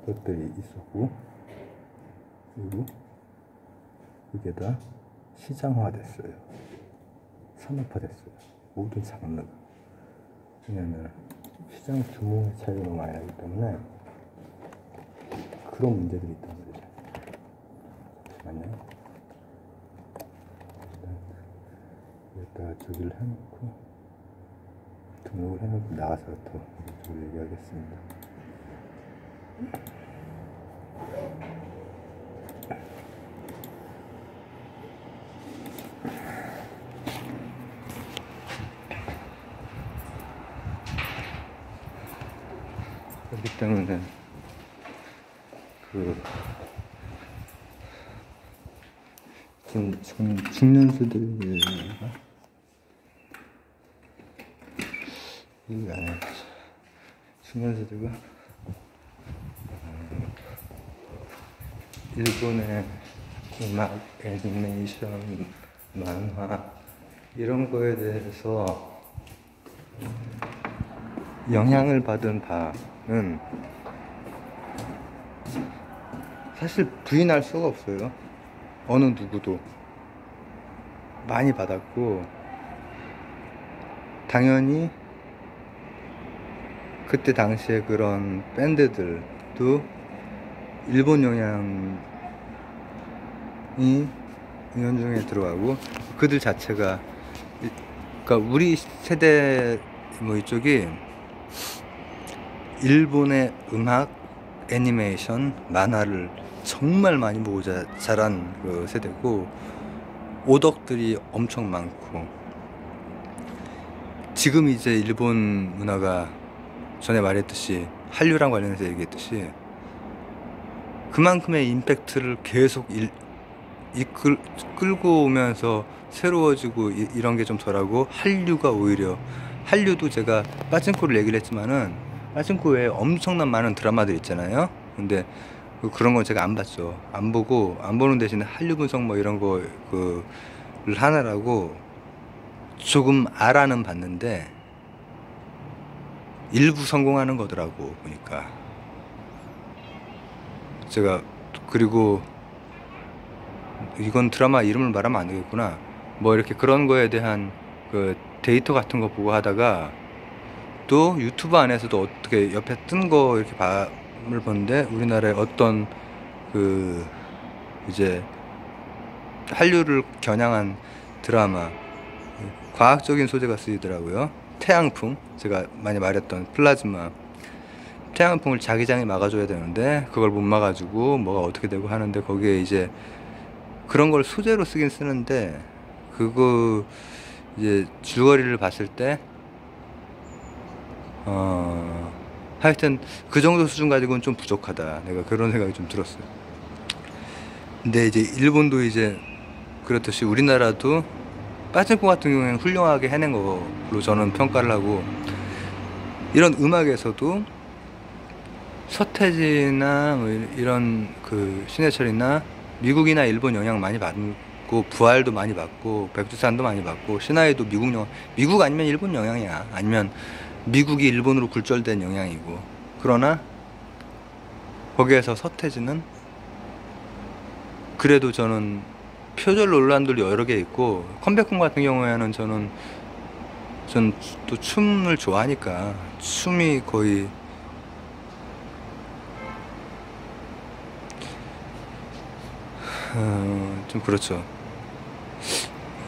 Speaker 1: 것들이 있었고, 그리고 그게 다 시장화됐어요. 산업화됐어요. 모든 장르가. 왜냐면 시장 규모의 차이가 너무 많이 나기 때문에 그런 문제들이 있단 말이죠. 잠시만요. 여기다가 저기를 해놓고 등록을 해놓고 나가서 더 이쪽으로 얘기하겠습니다. 그렇기 때문에 지금 중년수들이 이게 아니야. 중년수들과 일본의 음악, 애니메이션, 만화 이런 거에 대해서 영향을 받은 바는 사실 부인할 수가 없어요. 어느 누구도 많이 받았고, 당연히 그때 당시에 그런 밴드들도 일본 영향이 은연중에 들어가고, 그들 자체가 그러니까 우리 세대 뭐 이쪽이 일본의 음악, 애니메이션, 만화를 정말 많이 보고 자란 그 세대고, 오덕들이 엄청 많고, 지금 이제 일본 문화가 전에 말했듯이 한류랑 관련해서 얘기했듯이 그만큼의 임팩트를 계속 끌고 오면서 새로워지고 이런 게 좀 덜하고, 한류가 오히려, 한류도 제가 빠찡코를 얘기를 했지만은 빠찡코 외에 엄청난 많은 드라마들 있잖아요. 근데 그런 건 제가 안 봤죠. 안 보는 대신에 한류 분석 뭐 이런 거를 하느라고 조금 알아는 봤는데 일부 성공하는 거더라고 보니까. 제가 그리고 이건 드라마 이름을 말하면 안 되겠구나. 뭐 이렇게 그런 거에 대한 그 데이터 같은 거 보고 하다가 또 유튜브 안에서도 어떻게 옆에 뜬 거 이렇게 을 보는데, 우리나라의 어떤 그 이제 한류를 겨냥한 드라마, 과학적인 소재가 쓰이더라고요. 태양풍, 제가 많이 말했던 플라즈마, 태양풍을 자기장이 막아줘야 되는데 그걸 못 막아주고 뭐가 어떻게 되고 하는데, 거기에 이제 그런 걸 소재로 쓰긴 쓰는데, 그거 이제 줄거리를 봤을 때 하여튼 그 정도 수준 가지고는 좀 부족하다, 내가 그런 생각이 좀 들었어요. 근데 이제 일본도 이제 그렇듯이 우리나라도 빠진코 같은 경우에는 훌륭하게 해낸 걸로 저는 평가를 하고, 이런 음악에서도 서태지나 뭐 이런 그 신해철이나 미국이나 일본 영향 많이 받고, 부활도 많이 받고, 백두산도 많이 받고, 신화에도 미국 아니면 일본 영향이야. 아니면 미국이 일본으로 굴절된 영향이고. 그러나 거기에서 서태지는 그래도 저는 표절 논란들이 여러 개 있고, 컴백홈 같은 경우에는 전 또 춤을 좋아하니까 춤이 거의 좀 그렇죠.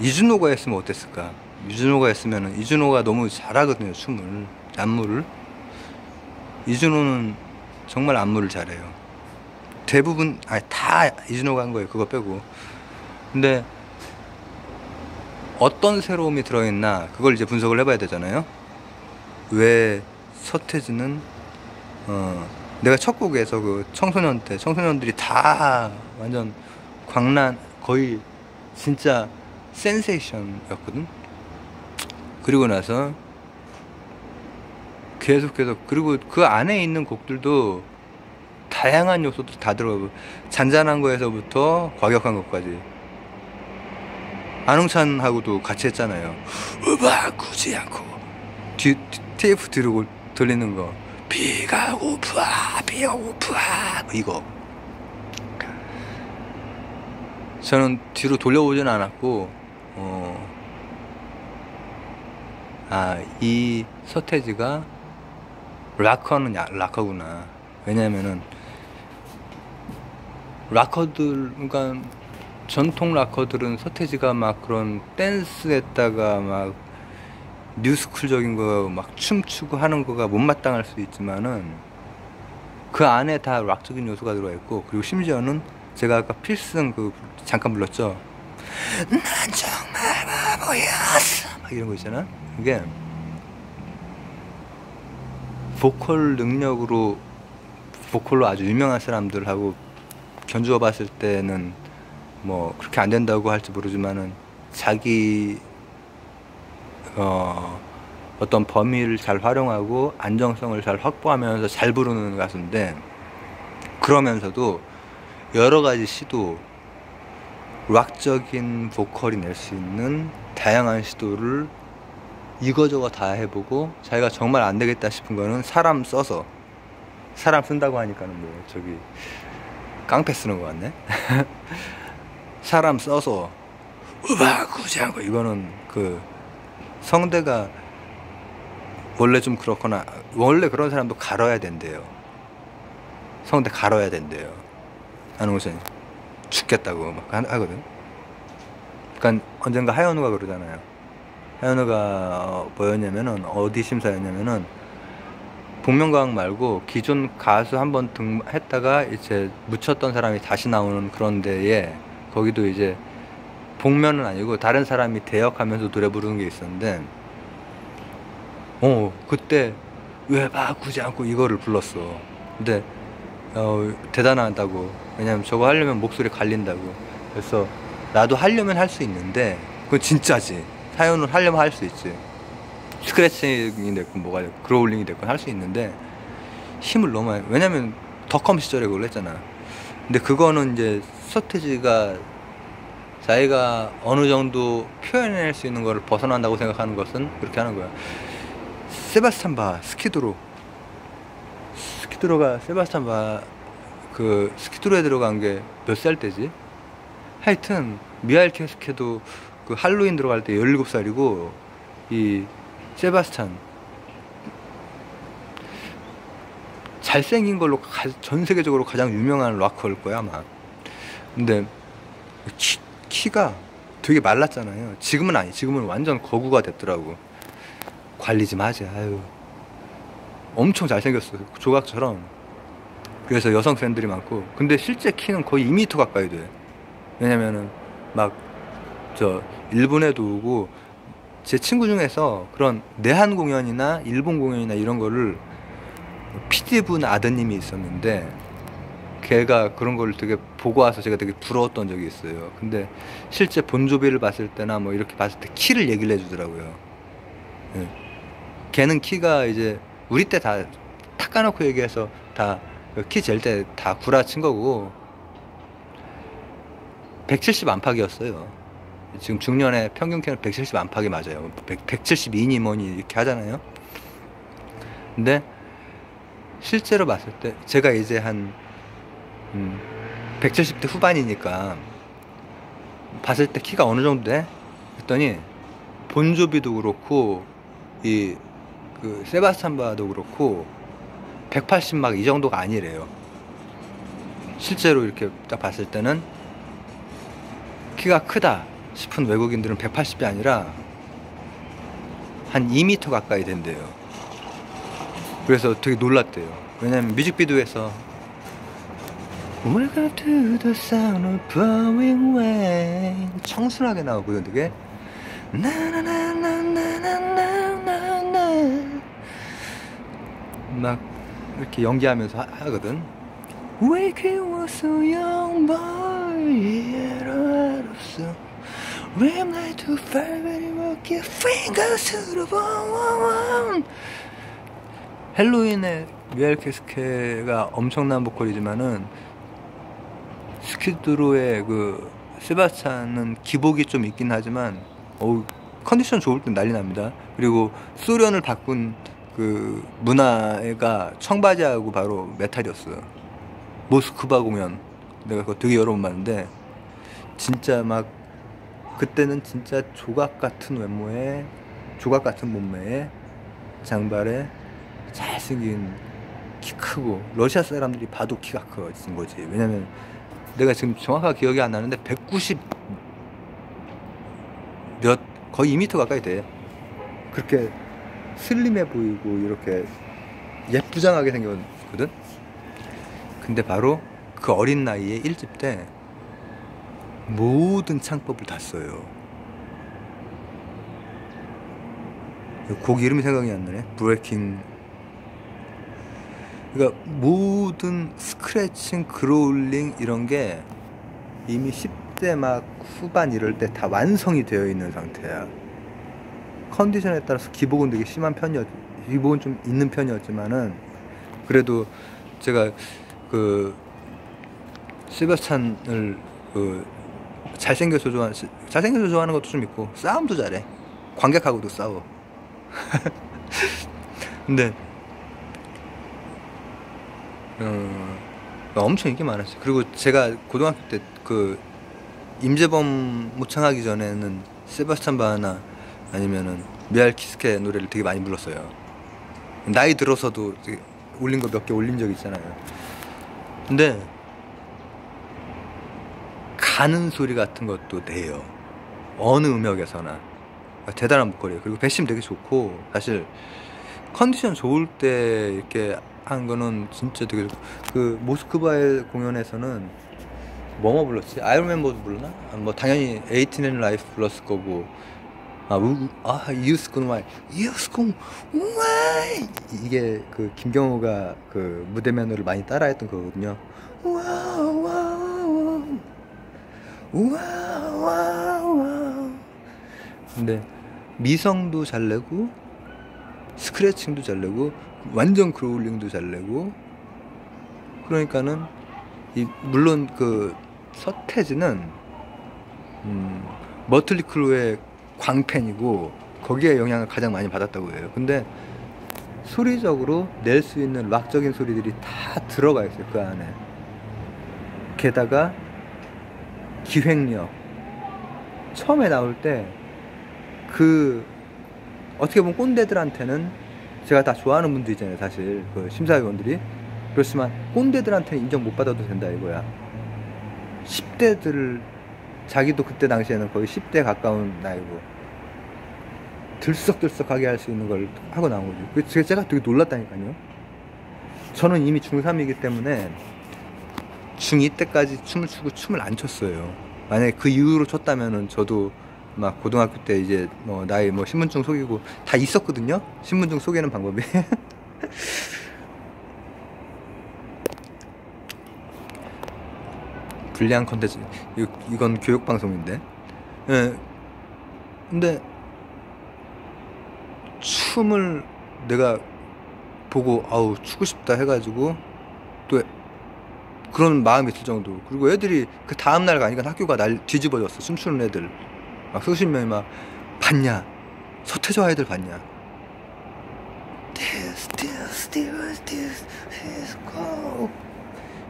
Speaker 1: 이준호가 했으면 어땠을까? 이준호가 했으면은, 이준호가 너무 잘하거든요, 춤을, 안무를. 이준호는 정말 안무를 잘해요. 대부분 다 이준호가 한 거예요. 그거 빼고. 근데 어떤 새로움이 들어있나 그걸 이제 분석을 해봐야 되잖아요. 왜 서태지는 내가 첫 곡에서 그 청소년 때 청소년들이 다 완전 광란 거의 진짜 센세이션이었거든. 그리고 나서 계속해서 그리고 그 안에 있는 곡들도 다양한 요소도 다 들어가고 잔잔한 거에서부터 과격한 것까지 안흥찬하고도 같이 했잖아요. 음악 굳이 않고 테이프 들고 돌리는 거 비가 고프아 이거 저는 뒤로 돌려보진 않았고 이 서태지가 락커는 락커구나. 왜냐면은 락커들 그러니까 전통 락커들은 서태지가 막 그런 댄스에다가 막 뉴스쿨적인 거 막 춤추고 하는 거가 못마땅할 수 있지만은 그 안에 다 락적인 요소가 들어가 있고 그리고 심지어는 제가 아까 필승 그 잠깐 불렀죠. 난 정말 바보였어 막 이런 거 있잖아. 이게 보컬 능력으로 보컬로 아주 유명한 사람들하고 견주어 봤을 때는 뭐 그렇게 안 된다고 할지 모르지만은 자기 어떤 범위를 잘 활용하고 안정성을 잘 확보하면서 잘 부르는 가수인데 그러면서도 여러 가지 시도 락적인 보컬이 낼 수 있는 다양한 시도를 이거저거 다 해보고 자기가 정말 안 되겠다 싶은 거는 사람 써서 사람 쓴다고 하니까는 뭐 저기 깡패 쓰는 거 같네. 사람 써서 우바 구지하고 이거는 그 성대가 원래 좀 그렇거나 원래 그런 사람도 갈아야 된대요. 성대 갈아야 된대요. 안홍선 죽겠다고 막 하거든. 그러니까 언젠가 하현우가 그러잖아요. 하현우가 뭐였냐면은 어디 심사였냐면은 복면가왕 말고 기존 가수 한번 했다가 이제 묻혔던 사람이 다시 나오는 그런 데에 거기도 이제 복면은 아니고 다른 사람이 대역하면서 노래 부르는 게 있었는데 그때 왜 바꾸지 않고 이거를 불렀어. 근데 대단하다고. 왜냐면 저거 하려면 목소리 갈린다고. 그래서 나도 하려면 할 수 있는데 그건 진짜지. 사연을 하려면 할 수 있지. 스크래칭이 됐건 뭐가 됐건 그로울링이 됐건 할 수 있는데 힘을 너무 많이. 왜냐면 덕컴 시절에 그걸 했잖아. 근데 그거는 이제 서태지가 자기가 어느 정도 표현할 수 있는 거를 벗어난다고 생각하는 것은 그렇게 하는 거야. 세바스찬 바 스키드로가 세바스찬 바 그 스키드로에 들어간 게 몇 살 때지? 하여튼 미하일 캐스케도 그 할로윈 들어갈 때 17살이고 이 세바스찬 잘생긴 걸로 전 세계적으로 가장 유명한 락커일 거야 아마. 근데 키가 되게 말랐잖아요. 지금은 아니. 지금은 완전 거구가 됐더라고. 관리 좀 하지. 아유. 엄청 잘생겼어. 조각처럼. 그래서 여성 팬들이 많고. 근데 실제 키는 거의 2m 가까이 돼. 왜냐면은 막 일본에도 오고 제 친구 중에서 그런 내한 공연이나 일본 공연이나 이런 거를 PD분 아드님이 있었는데 걔가 그런 걸 되게 보고 와서 제가 되게 부러웠던 적이 있어요. 근데 실제 본조비를 봤을 때나 뭐 이렇게 봤을 때 키를 얘기를 해주더라고요. 네. 걔는 키가 이제 우리 때 다 탁 까놓고 얘기해서 다 키 잴 때 다 구라친 거고 170 안팎이었어요. 지금 중년에 평균 키는 170 안팎이 맞아요. 172니 뭐니 이렇게 하잖아요. 근데 실제로 봤을 때 제가 이제 한 170대 후반이니까 봤을 때 키가 어느 정도 돼? 했더니 본조비도 그렇고 이 그 세바스찬 바도 그렇고 180 막 이 정도가 아니래요. 실제로 이렇게 딱 봤을 때는 키가 크다 싶은 외국인들은 180이 아니라 한 2m 가까이 된대요. 그래서 되게 놀랐대요. 왜냐면 뮤직비디오에서 Welcome to the sound of blowing rain 청순하게 나오거든. 되게 나나나나나나나나 막 이렇게 연기하면서 하거든. Wake was so young boy yet 없어 Ram like to fire very rocky fingers to the bone. 헬로윈의 미하일 키스케가 엄청난 보컬이지만은 스키드로의 그 세바스찬은 기복이 좀 있긴 하지만 컨디션 좋을 땐 난리 납니다. 그리고 소련을 바꾼 그 문화가 청바지하고 바로 메탈이었어요. 모스크바 공연 내가 그거 되게 여러 번 봤는데 진짜 막 그때는 진짜 조각 같은 외모에 조각 같은 몸매에 장발에 잘생긴 키 크고 러시아 사람들이 봐도 키가 커진 거지. 왜냐면 내가 지금 정확하게 기억이 안 나는데 190 몇 거의 2m 가까이 돼. 그렇게 슬림해 보이고 이렇게 예쁘장하게 생겼거든. 근데 바로 그 어린 나이에 1집 때 모든 창법을 다 써요. 곡 이름이 생각이 안 나네. 브레이킹. 그러니까 모든 스크래칭, 그로울링 이런 게 이미 10대 막 후반 이럴 때 다 완성이 되어 있는 상태야. 컨디션에 따라서 기복은 되게 심한 기복은 좀 있는 편이었지만은 그래도 제가 그 세바스찬을 그 잘생겨서 좋아하는 것도 좀 있고 싸움도 잘해. 관객하고도 싸워. 근데 엄청 인기 많았어요. 그리고 제가 고등학교 때 그 임재범 모창하기 전에는 세바스찬 바하나 아니면은 미하일 키스케 노래를 되게 많이 불렀어요. 나이 들어서도 올린 거 몇 개 올린 적 있잖아요. 근데 가는 소리 같은 것도 내요. 어느 음역에서나 대단한 보컬이에요. 그리고 배심 되게 좋고 사실 컨디션 좋을 때 이렇게 한 거는 진짜 되게 그 모스크바의 공연에서는 뭐뭐 불렀지? 아이언맨 불렀나? 뭐 당연히 18 and Life 불렀을 거고 이유스콘 와이 이게 그 김경호가 그 무대 매너를 많이 따라했던 거거든요. 근데 미성도 잘 내고 스크래칭도 잘 내고 완전 그로울링도 잘 내고 그러니까는 물론 그 서태지는 머틀리 크루의 광팬이고 거기에 영향을 가장 많이 받았다고 해요. 근데 소리적으로 낼 수 있는 락적인 소리들이 다 들어가 있어요, 그 안에. 게다가 기획력. 처음에 나올 때 그 어떻게 보면 꼰대들한테는 제가 다 좋아하는 분들 있잖아요, 사실 그 심사위원들이. 그렇지만 꼰대들한테는 인정 못 받아도 된다 이거야. 10대들 자기도 그때 당시에는 거의 10대 가까운 나이고 들썩들썩하게 할 수 있는 걸 하고 나온 거죠. 그래서 제가 되게 놀랐다니까요. 저는 이미 중3이기 때문에 중2 때까지 춤을 추고 춤을 안 췄어요. 만약에 그 이후로 췄다면은 저도 막 고등학교 때 이제 뭐 나이 뭐 신분증 속이고 다 있었거든요. 신분증 속이는 방법이. 불리한 컨텐츠. 이건 교육방송인데. 예. 근데 춤을 내가 보고 아우 추고 싶다 해가지고 또 그런 마음이 들 정도. 그리고 애들이 그 다음날 가니까 학교가 날 뒤집어졌어. 춤추는 애들 막 수십 명이 막 봤냐? 서태조 아이들 봤냐?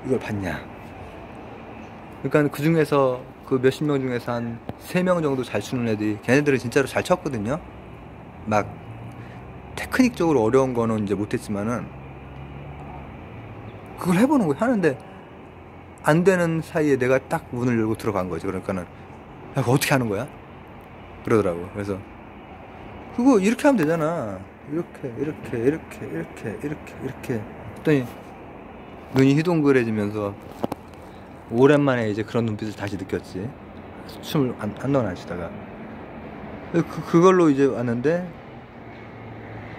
Speaker 1: 이걸 봤냐? 그러니까 그 중에서 그 몇십 명 중에서 한 3명 정도 잘 추는 애들이 걔네들은 진짜로 잘 췄거든요. 막 테크닉적으로 어려운 거는 이제 못했지만은 그걸 해보는 거 하는데 안 되는 사이에 내가 딱 문을 열고 들어간 거지. 그러니까는 야, 그거 어떻게 하는 거야? 그러더라고. 그래서 그거 이렇게 하면 되잖아. 이렇게 했더니 눈이 희동그레지면서 오랜만에 이제 그런 눈빛을 다시 느꼈지. 춤을 안 넣어놔시다가 그걸로 이제 왔는데,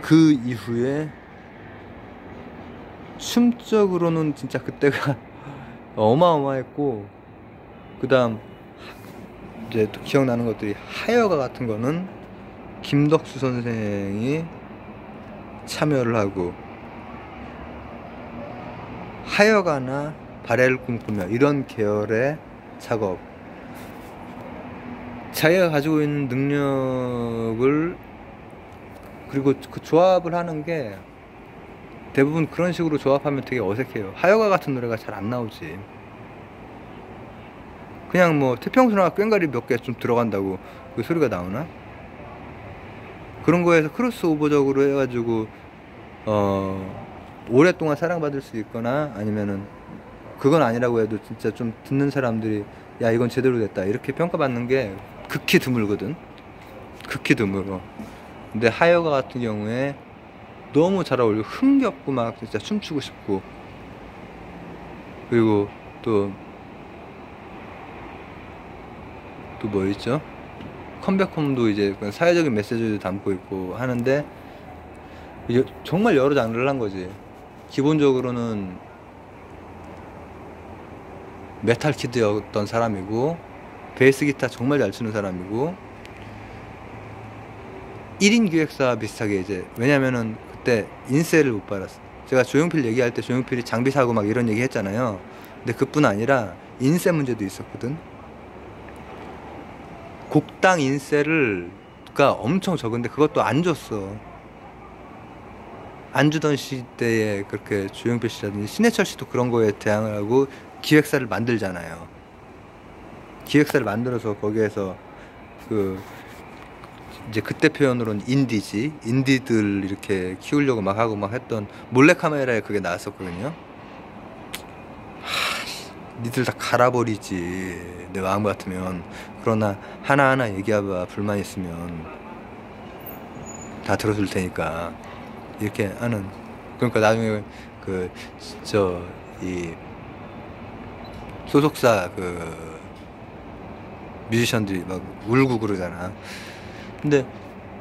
Speaker 1: 그 이후에 춤적으로는 진짜 그때가 어마어마했고, 그 다음 이제 또 기억나는 것들이, 하여가 같은 거는 김덕수 선생이 참여를 하고, 하여가나 바래를 꿈꾸며 이런 계열의 작업, 자기가 가지고 있는 능력을, 그리고 그 조합을 하는 게 대부분 그런 식으로 조합하면 되게 어색해요. 하여가 같은 노래가 잘 안 나오지. 그냥 뭐 태평소나 꽹과리 몇 개 좀 들어간다고 그 소리가 나오나? 그런 거에서 크로스오버적으로 해가지고 오랫동안 사랑받을 수 있거나, 아니면은 그건 아니라고 해도 진짜 좀 듣는 사람들이 야 이건 제대로 됐다 이렇게 평가받는 게 극히 드물거든. 극히 드물어. 근데 하여가 같은 경우에 너무 잘 어울리고 흥겹고 막 진짜 춤추고 싶고, 그리고 또 뭐 있죠? 컴백홈도 이제 사회적인 메시지도 담고 있고 하는데, 정말 여러 장르를 한 거지. 기본적으로는 메탈 키드였던 사람이고, 베이스 기타 정말 잘 치는 사람이고, 1인 기획사 비슷하게 이제, 왜냐면은 그때 인세를 못 받았어. 제가 조용필 얘기할 때 조용필이 장비 사고 막 이런 얘기 했잖아요. 근데 그뿐 아니라 인세 문제도 있었거든. 곡당 인세가 엄청 적은데 그것도 안 줬어. 안 주던 시대에 그렇게 조용필 씨라든지 신해철 씨도 그런 거에 대항을 하고 기획사를 만들잖아요. 기획사를 만들어서 거기에서 이제 그때 표현으로는 인디들 이렇게 키우려고 막 하고 막 했던, 몰래카메라에 그게 나왔었거든요. 니들 다 갈아버리지 내 마음 같으면. 그러나 하나하나 얘기해봐. 불만 있으면 다 들어줄 테니까 이렇게 하는. 그러니까 나중에 이 소속사 뮤지션들이 막 울고 그러잖아. 근데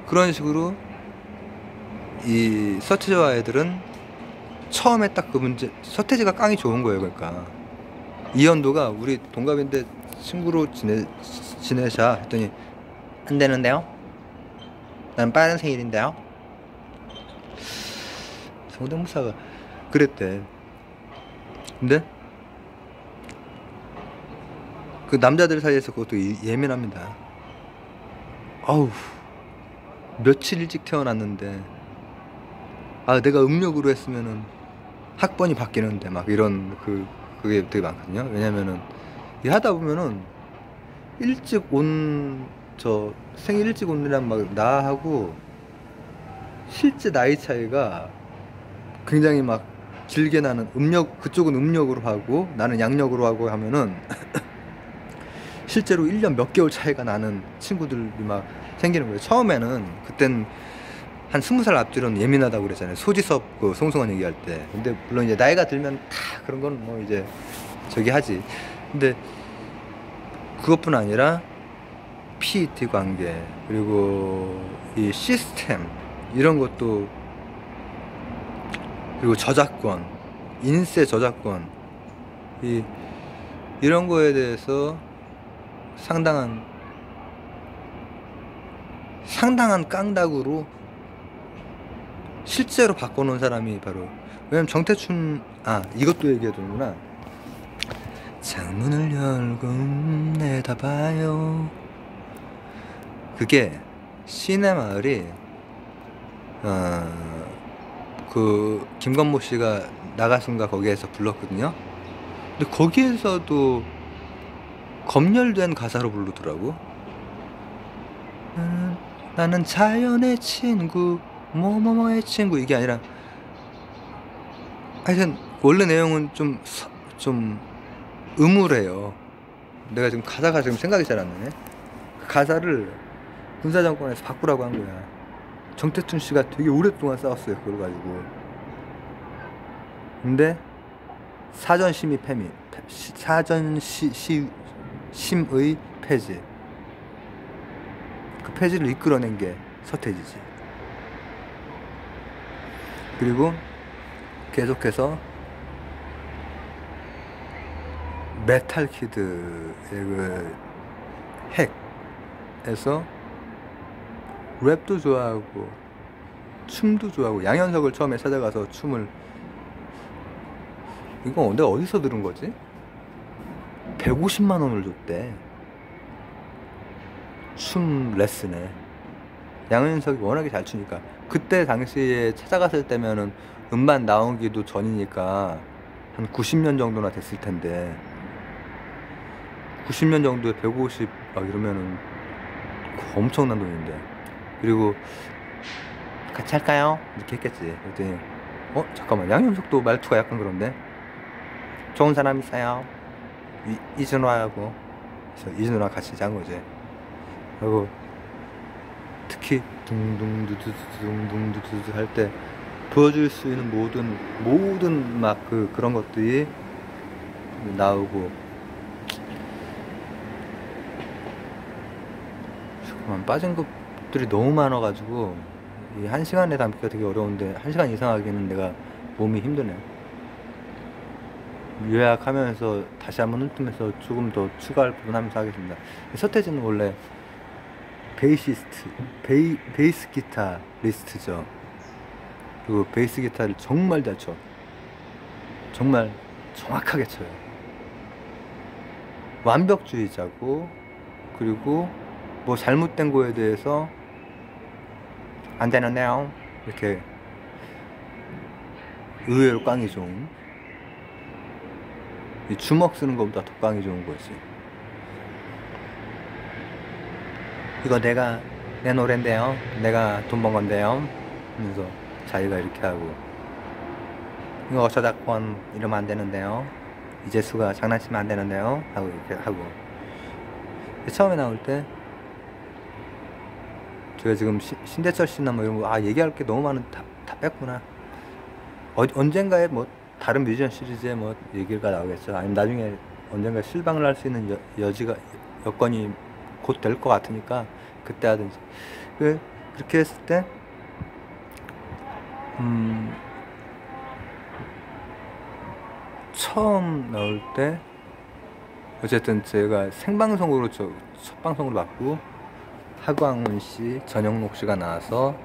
Speaker 1: 그런 식으로 이 서태지와 애들은 처음에 딱 그 문제, 서태지가 깡이 좋은 거예요. 그러니까 이현도가 우리 동갑인데 친구로 지내자 했더니 안 되는데요? 난 빠른 생일인데요? 성대모사가 그랬대. 근데 그 남자들 사이에서 그것도 예민합니다. 아우, 며칠 일찍 태어났는데 내가 음력으로 했으면은 학번이 바뀌는데 막 이런 그게 되게 많거든요. 왜냐면은 이 하다 보면은 생일 일찍 온 애랑 막 나하고 실제 나이 차이가 굉장히 막 길게 나는, 그쪽은 음력으로 하고 나는 양력으로 하고 하면은 실제로 1년 몇 개월 차이가 나는 친구들이 막 생기는 거예요. 처음에는 그땐 한 20살 앞뒤로는 예민하다고 그랬잖아요. 소지섭 송승헌 얘기할 때. 근데 물론 이제 나이가 들면 다 그런 건 뭐 이제 저기 하지. 근데 그것뿐 아니라 PET 관계, 그리고 이 시스템 이런 것도, 그리고 저작권, 인쇄 저작권, 이런 거에 대해서 상당한 깡다구로 실제로 바꿔놓은 사람이 바로, 왜냐면 정태춘, 이것도 얘기해야 되는구나. 창문을 열고 내다봐요. 그게 시내마을이 김건모 씨가 나가순가 거기에서 불렀거든요. 근데 거기에서도 검열된 가사로 부르더라고. 나는 자연의 친구, 뭐뭐뭐의 친구, 이게 아니라, 하여튼 원래 내용은 좀 음울해요. 내가 지금 가사가 지금 생각이 잘 안 나네. 그 가사를 군사정권에서 바꾸라고 한 거야. 정태춘 씨가 되게 오랫동안 싸웠어요, 그걸 가지고. 근데 사전심의 심의 폐지, 그 폐지를 이끌어낸 게 서태지지. 그리고 계속해서 메탈키드의 그 핵에서 랩도 좋아하고 춤도 좋아하고, 양현석을 처음에 찾아가서 춤을, 이거 내가 어디서 들은 거지? 150만 원을 줬대, 춤 레슨에. 양현석이 워낙에 잘 추니까. 그때 당시에 찾아갔을 때면은 음반 나오기도 전이니까 한 90년 정도나 됐을 텐데, 90년 정도에 150 막 이러면은 엄청난 돈인데. 그리고 같이 할까요? 이렇게 했겠지. 그랬더니 잠깐만, 양현석도 말투가 약간 그런데, 좋은 사람 있어요, 이준화하고. 그래서 이준화 같이 잔 거지. 그리고 특히 둥둥두두둥둥두두 할 때 보여줄 수 있는 모든 막 그런 것들이 나오고. 잠깐만, 빠진 것들이 너무 많아가지고 이 1시간에 담기가 되게 어려운데, 1시간 이상 하기는 내가 몸이 힘드네. 요약하면서 다시 한번 훑으면서 조금 더 추가할 부분 하면서 하겠습니다. 서태지는 원래 베이스 기타리스트죠. 그리고 베이스 기타를 정말 잘 쳐. 정말 정확하게 쳐요. 완벽주의자고, 그리고 뭐 잘못된 거에 대해서 안 되는데요, 이렇게 의외로 깡이 좋은, 이 주먹 쓰는 것보다 더 깡이 좋은 거지. 이거 내 노래인데요, 내가 돈 번 건데요 하면서 자기가 이렇게 하고, 이거 저작권 이러면 안 되는데요, 이재수가 장난치면 안 되는데요 하고 이렇게 하고. 처음에 나올 때 제가 지금 신대철 씨나 뭐 이런 거 얘기할 게 너무 많은, 다 뺐구나. 언젠가에 뭐 다른 뮤지션 시리즈에 뭐 얘기가 나오겠죠. 아니면 나중에 언젠가 실방을 할 수 있는 여건이 곧 될 것 같으니까 그때 하든지. 그렇게 했을 때 처음 나올 때 어쨌든 제가 생방송으로 첫 방송으로 받고, 하광훈 씨, 전영록 씨가 나와서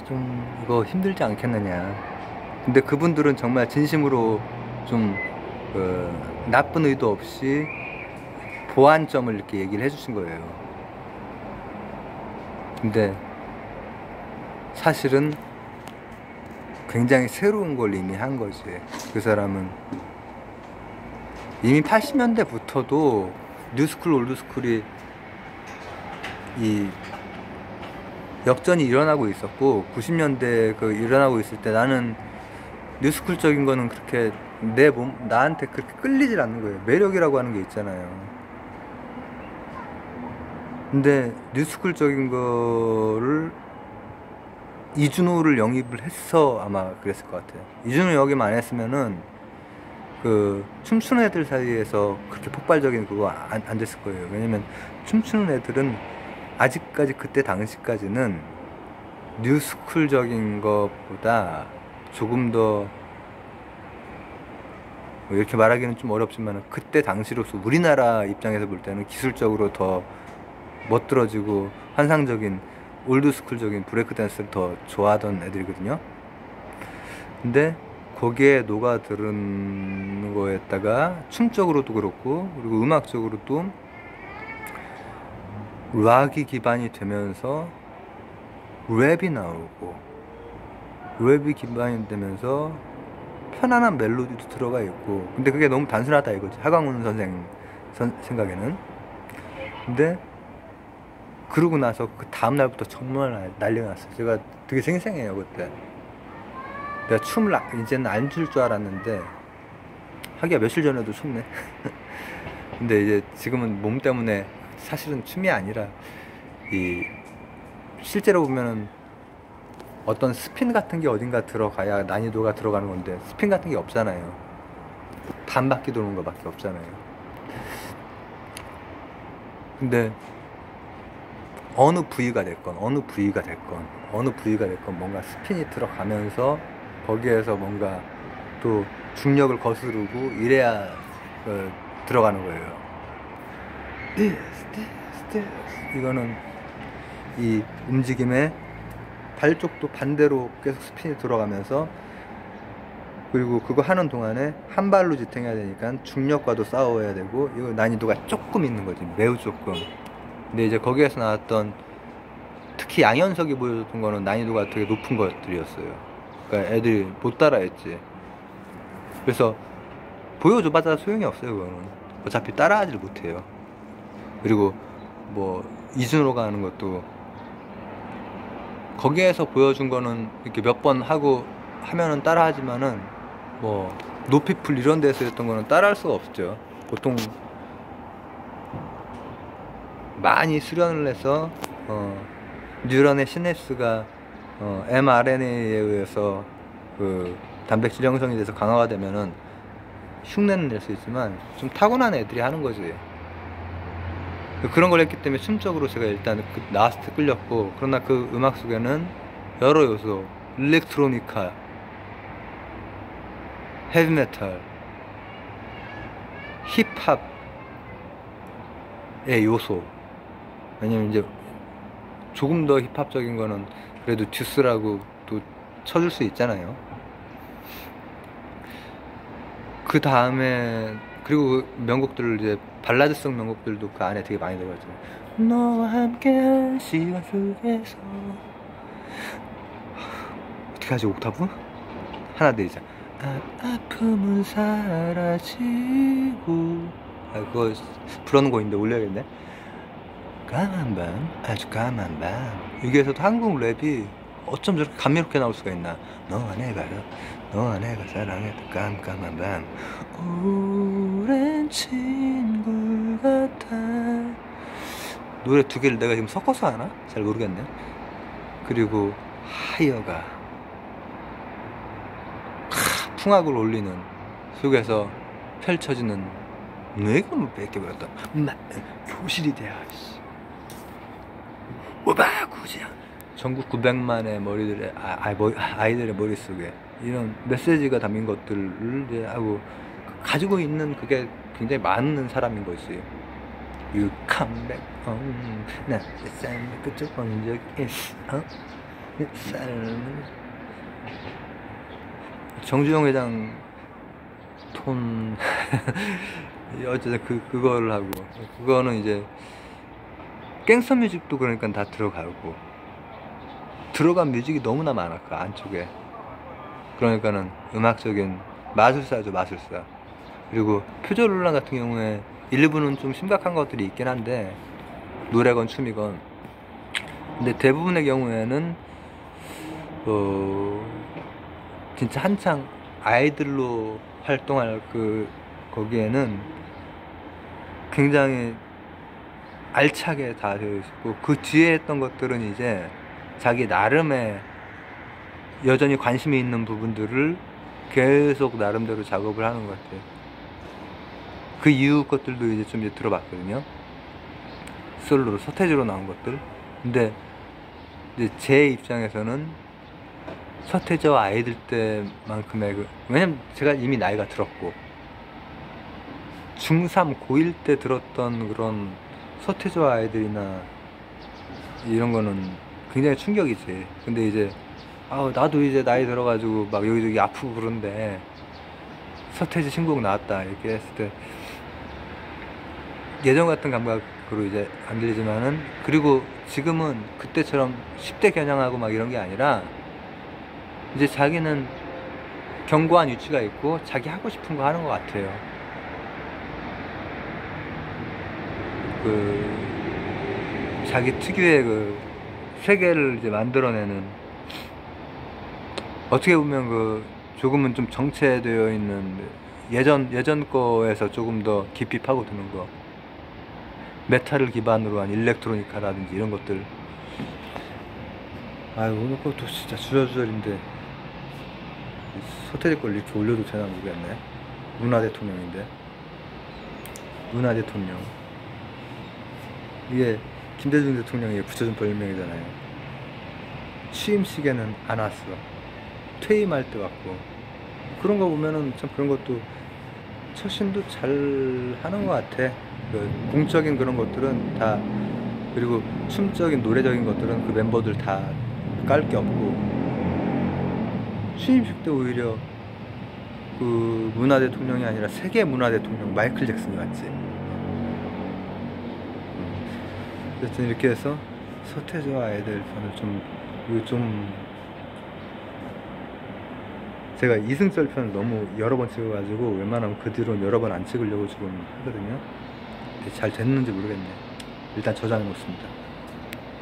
Speaker 1: 좀 이거 힘들지 않겠느냐. 근데 그분들은 정말 진심으로 좀 나쁜 의도 없이 보완점을 이렇게 얘기를 해주신 거예요. 근데 사실은 굉장히 새로운 걸 이미 한 거지. 그 사람은 이미 80년대부터도 뉴스쿨 올드스쿨이 이 역전이 일어나고 있었고, 90년대 일어나고 있을 때 나는 뉴스쿨적인 거는 그렇게 나한테 그렇게 끌리질 않는 거예요. 매력이라고 하는 게 있잖아요. 근데 뉴스쿨적인 거를 이준호를 영입을 해서 아마 그랬을 것 같아요. 이준호 영입 안 했으면은 춤추는 애들 사이에서 그렇게 폭발적인 그거 안 됐을 거예요. 왜냐면 춤추는 애들은 아직까지, 그때 당시까지는 뉴스쿨적인 것보다 조금 더, 이렇게 말하기는 좀 어렵지만, 그때 당시로서 우리나라 입장에서 볼 때는 기술적으로 더 멋들어지고 환상적인 올드스쿨적인 브레이크 댄스를 더 좋아하던 애들이거든요. 근데 거기에 녹아드는 거에다가 춤적으로도 그렇고, 그리고 음악적으로도 락이 기반이 되면서 랩이 나오고, 랩이 기반이 되면서 편안한 멜로디도 들어가 있고. 근데 그게 너무 단순하다 이거지, 하광훈 선생 생각에는. 근데 그러고 나서 그 다음날부터 정말 난리가 났어요. 제가 되게 생생해요. 그때 내가 춤을 이제는 안 줄 줄 알았는데, 하기야 며칠 전에도 췄네. 근데 이제 지금은 몸 때문에 사실은 춤이 아니라 이 실제로 보면은 어떤 스핀 같은 게 어딘가 들어가야 난이도가 들어가는 건데 스핀 같은 게 없잖아요. 반바퀴 도는 거밖에 없잖아요. 근데 어느 부위가 됐건 뭔가 스핀이 들어가면서 거기에서 뭔가 또 중력을 거스르고 이래야 들어가는 거예요. 이거는 이 움직임에 발 쪽도 반대로 계속 스핀이 들어가면서, 그리고 그거 하는 동안에 한 발로 지탱해야 되니까 중력과도 싸워야 되고, 이거 난이도가 조금 있는 거지, 매우 조금. 근데 이제 거기에서 나왔던 특히 양현석이 보여줬던 거는 난이도가 되게 높은 것들이었어요. 그러니까 애들이 못 따라했지. 그래서 보여줘봤자 소용이 없어요. 그거는 어차피 따라하지를 못해요. 그리고 뭐 이준호가 하는 것도 거기에서 보여준 거는 이렇게 몇 번 하고 하면은 따라하지만은 뭐 높이풀 이런 데서 했던 거는 따라할 수가 없죠. 보통 많이 수련을 해서 뉴런의 시냅스가 mRNA에 의해서 그 단백질 형성이 돼서 강화가 되면은 흉내는 낼 수 있지만 좀 타고난 애들이 하는 거지. 그런 걸 했기 때문에 춤적으로 제가 일단 나왔을 때 끌렸고, 그러나 그 음악 속에는 여러 요소, 일렉트로니카, 헤비메탈, 힙합의 요소, 왜냐면 이제 조금 더 힙합적인 거는 그래도 듀스라고 또 쳐줄 수 있잖아요. 그 다음에 그리고 명곡들, 이제 발라드성 명곡들도 그 안에 되게 많이 들어갔죠. 너와 함께한 시간 속에서, 어떻게 하지? 옥타브? 하나 내리자. 아픔은 사라지고, 그거 불러놓은 거인데 올려야겠네. 까만 밤, 아주 까만 밤. 여기에서도 한국 랩이 어쩜 저렇게 감미롭게 나올 수가 있나. 너와 내가 사랑했던 깜깜한 밤, 오랜 친구 같아. 노래 두 개를 내가 지금 섞어서 하나? 잘 모르겠네. 그리고 하여가 풍악을 올리는 속에서 펼쳐지는, 내가 뭐 뺏겨버렸다. 교실이 돼야. 오바 구지야. 전국 900만의 머리들의 아이들의 머릿속에 이런 메시지가 담긴 것들을 이제 하고 가지고 있는, 그게 굉장히 많은 사람인 거지. You come back home. 나 내 삶의 끝을 본 적이 있어. 내 삶을. 정주영 회장 톤 어쨌든 그거를 하고, 그거는 이제 갱스터 뮤직도 그러니까 다 들어가고, 들어간 뮤직이 너무나 많아 그 안쪽에. 그러니까는 음악적인 마술사죠, 마술사. 그리고 표절논란 같은 경우에 일부는 좀 심각한 것들이 있긴 한데, 노래건 춤이건. 근데 대부분의 경우에는 진짜 한창 아이들로 활동할 거기에는 굉장히 알차게 다 되어 있고, 그 뒤에 했던 것들은 이제 자기 나름의 여전히 관심이 있는 부분들을 계속 나름대로 작업을 하는 것 같아요. 그 이후 것들도 이제 좀 이제 들어봤거든요. 솔로로 서태지로 나온 것들. 근데 이제 제 입장에서는 서태지와 아이들 때만큼의 왜냐면 제가 이미 나이가 들었고, 중3, 고1 때 들었던 그런 서태지와 아이들이나 이런 거는 굉장히 충격이지. 근데 이제 나도 이제 나이 들어가지고 막 여기저기 아프고 그런데 서태지 신곡 나왔다 이렇게 했을 때 예전 같은 감각으로 이제 안 들리지만은, 그리고 지금은 그때처럼 10대 겨냥하고 막 이런 게 아니라 이제 자기는 견고한 위치가 있고 자기 하고 싶은 거 하는 것 같아요. 자기 특유의 세계를 이제 만들어내는, 어떻게 보면 조금은 좀 정체되어 있는 예전 거에서 조금 더 깊이 파고드는 거, 메탈을 기반으로 한 일렉트로니카라든지 이런 것들, 아유, 오늘 것도 진짜 주저주저인데 서태지 걸 이렇게 올려도 되나 모르겠네. 문화 대통령인데. 문화 대통령. 이게 김대중 대통령이 붙여준 별명이잖아요. 취임식에는 안 왔어. 퇴임할 때 왔고. 그런 거 보면은 참 그런 것도 처신도 잘 하는 것 같아. 그 공적인 그런 것들은 다, 그리고 춤적인 노래적인 것들은 그 멤버들 다 깔 게 없고, 취임식 때 오히려 그 문화 대통령이 아니라 세계 문화 대통령 마이클 잭슨이 왔지. 어쨌든 이렇게 해서 서태지와 애들 편을 좀 제가 이승철 편을 너무 여러 번 찍어가지고 웬만하면 그 뒤로는 여러 번 안 찍으려고 지금 하거든요. 잘 됐는지 모르겠네. 일단 저장해 놓습니다.